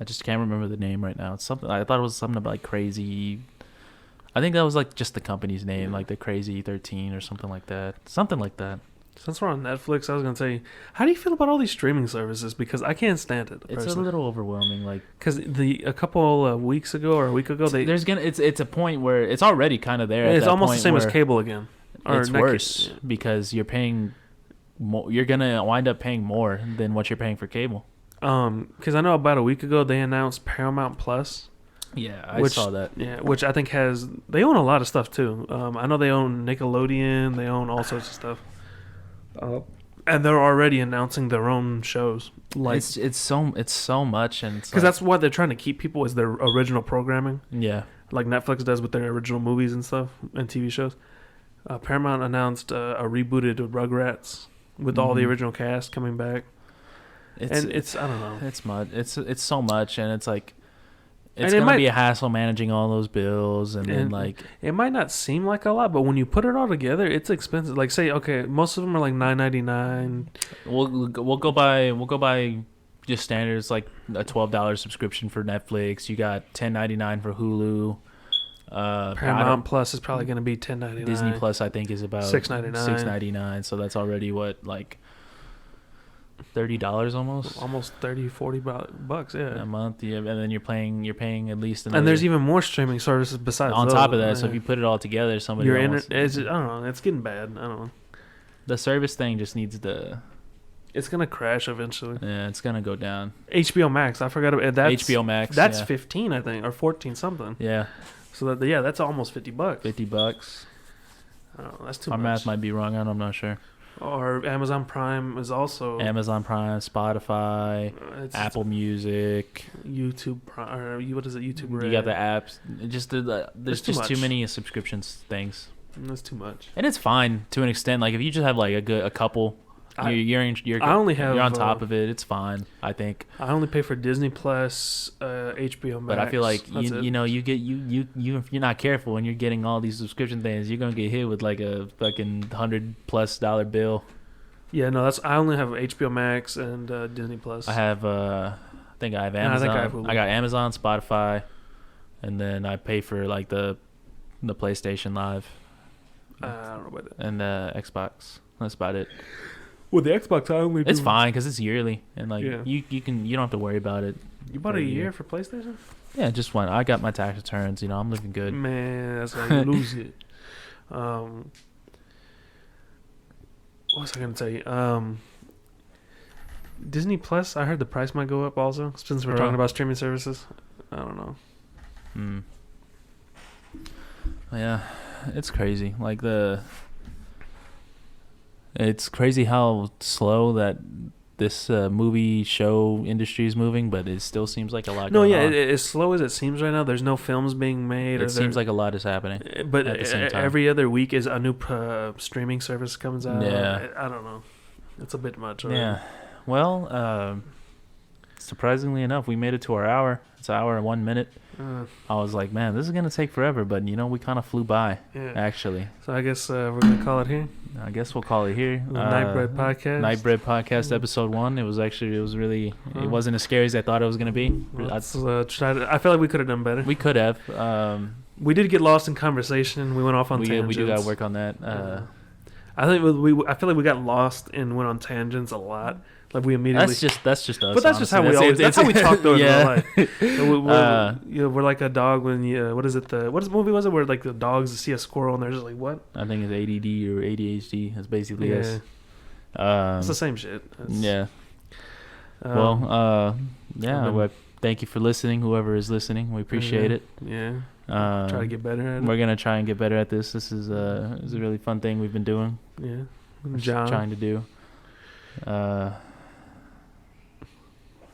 Speaker 1: just can't remember the name right now. It's something I thought it was something about like Crazy. I think that was like just the company's name, like the Crazy 13 or something like that. Something like that.
Speaker 2: Since we're on Netflix, I was gonna say, how do you feel about all these streaming services? Because I can't stand it.
Speaker 1: It's a little overwhelming, like
Speaker 2: because a couple of weeks ago or a week ago,
Speaker 1: it's a point where it's already kind of there.
Speaker 2: It's almost the same as cable again.
Speaker 1: It's worse because you're paying more. You're gonna wind up paying more than what you're paying for cable.
Speaker 2: Because I know about a week ago they announced Paramount Plus.
Speaker 1: Yeah, I saw that.
Speaker 2: Yeah, which I think they own a lot of stuff too. I know they own Nickelodeon, they own all sorts of stuff, and they're already announcing their own shows. Like
Speaker 1: it's so much, and
Speaker 2: because that's what they're trying to keep people is their original programming.
Speaker 1: Yeah,
Speaker 2: like Netflix does with their original movies and stuff and TV shows. Paramount announced a rebooted Rugrats with all the original cast coming back. It's I don't know.
Speaker 1: It's so much, and it's like. It's going to be a hassle managing all those bills, and then like
Speaker 2: it might not seem like a lot, but when you put it all together, it's expensive. Like say, okay, most of them are like $9.99.
Speaker 1: We'll go by just standard. It's like a $12 subscription for Netflix. You got $10.99 for Hulu.
Speaker 2: Paramount Plus is probably going to be $10.99.
Speaker 1: Disney Plus, I think, is about
Speaker 2: $6.99.
Speaker 1: $6.99. So that's already what, like $30 almost.
Speaker 2: Almost $30-$40 yeah,
Speaker 1: a month. Yeah, and then you're paying at least another.
Speaker 2: And there's even more streaming services besides
Speaker 1: on
Speaker 2: those.
Speaker 1: top of that. So if you put it all together, somebody
Speaker 2: I don't know. It's getting bad. I don't know.
Speaker 1: The service thing just needs to.
Speaker 2: It's gonna crash eventually.
Speaker 1: Yeah, it's gonna go down.
Speaker 2: HBO Max, I forgot about that.
Speaker 1: HBO Max.
Speaker 2: That's 15, I think, or 14 something.
Speaker 1: Yeah.
Speaker 2: So that's almost $50.
Speaker 1: $50.
Speaker 2: I don't know. That's too
Speaker 1: much.
Speaker 2: much.
Speaker 1: Our math might be wrong. I'm not sure.
Speaker 2: Or Amazon Prime is also
Speaker 1: Amazon Prime, Spotify, Apple Music,
Speaker 2: YouTube Prime. Or what is it? YouTube Red.
Speaker 1: You got the apps. There's just too many subscriptions things.
Speaker 2: That's too much.
Speaker 1: And it's fine to an extent. Like if you just have like a couple, you're on top of it. It's fine, I think.
Speaker 2: I only pay for Disney Plus, HBO Max.
Speaker 1: But I feel like you're not careful when you're getting all these subscription things. You're gonna get hit with like a fucking $100+ bill.
Speaker 2: Yeah, no, I only have HBO Max and Disney Plus.
Speaker 1: I have I think I have Amazon. I got Amazon, Spotify, and then I pay for like the PlayStation Live.
Speaker 2: I don't know about that.
Speaker 1: And Xbox. That's about it.
Speaker 2: Well, the Xbox I only do.
Speaker 1: It's fine because it's yearly, and like you don't have to worry about it.
Speaker 2: You bought a year for PlayStation?
Speaker 1: Yeah, just one. I got my tax returns. I'm living good.
Speaker 2: Man, that's how you lose it. What was I gonna tell you? Disney Plus. I heard the price might go up also since we're talking about streaming services. I don't know.
Speaker 1: Yeah, it's crazy. Like it's crazy how slow that this movie show industry is moving, but it still seems like a lot.
Speaker 2: No, yeah, as slow as it seems right now. There's no films being made.
Speaker 1: It seems like a lot is happening,
Speaker 2: but
Speaker 1: at the same time.
Speaker 2: Every other week is a new streaming service comes out.
Speaker 1: Yeah,
Speaker 2: I don't know. It's a bit much.
Speaker 1: Already. Yeah, well, surprisingly enough, we made it to our hour. It's an hour and 1 minute. I was like, man, this is gonna take forever, but we kind of flew by. Yeah. Actually.
Speaker 2: So I guess we're gonna call it here.
Speaker 1: I guess we'll call it here.
Speaker 2: Nightbread Podcast.
Speaker 1: Nightbread Podcast, episode 1. It was really. It wasn't as scary as I thought it was gonna be.
Speaker 2: Let's try to. I feel like we could have done better.
Speaker 1: We could have.
Speaker 2: We did get lost in conversation. We went off on tangents.
Speaker 1: We do gotta work on that.
Speaker 2: I think I feel like we got lost and went on tangents a lot. Like we immediately.
Speaker 1: That's just us.
Speaker 2: But that's just how we always. That's how we talk though in real life. We're like a dog when you. What is it? What movie was it where like the dogs see a squirrel and they're just like what?
Speaker 1: I think it's ADD or ADHD. That's basically us.
Speaker 2: It's the same shit.
Speaker 1: Yeah. Well, thank you for listening. Whoever is listening, we appreciate it.
Speaker 2: Yeah. Try to get better at it.
Speaker 1: We're gonna try and get better at this. This is a really fun thing we've been doing.
Speaker 2: Yeah.
Speaker 1: John trying to do.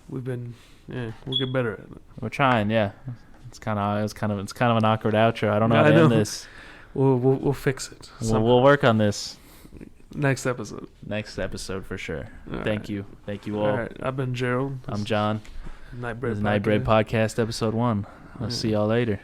Speaker 2: We'll get better at it.
Speaker 1: We're trying, yeah. It's kind of an awkward outro. I don't know how to end this.
Speaker 2: We'll fix it.
Speaker 1: We'll work on this.
Speaker 2: Next episode
Speaker 1: for sure. Thank you all.
Speaker 2: All right. I've been Gerald.
Speaker 1: I'm John.
Speaker 2: Nightbread
Speaker 1: Podcast episode 1. I'll see y'all later.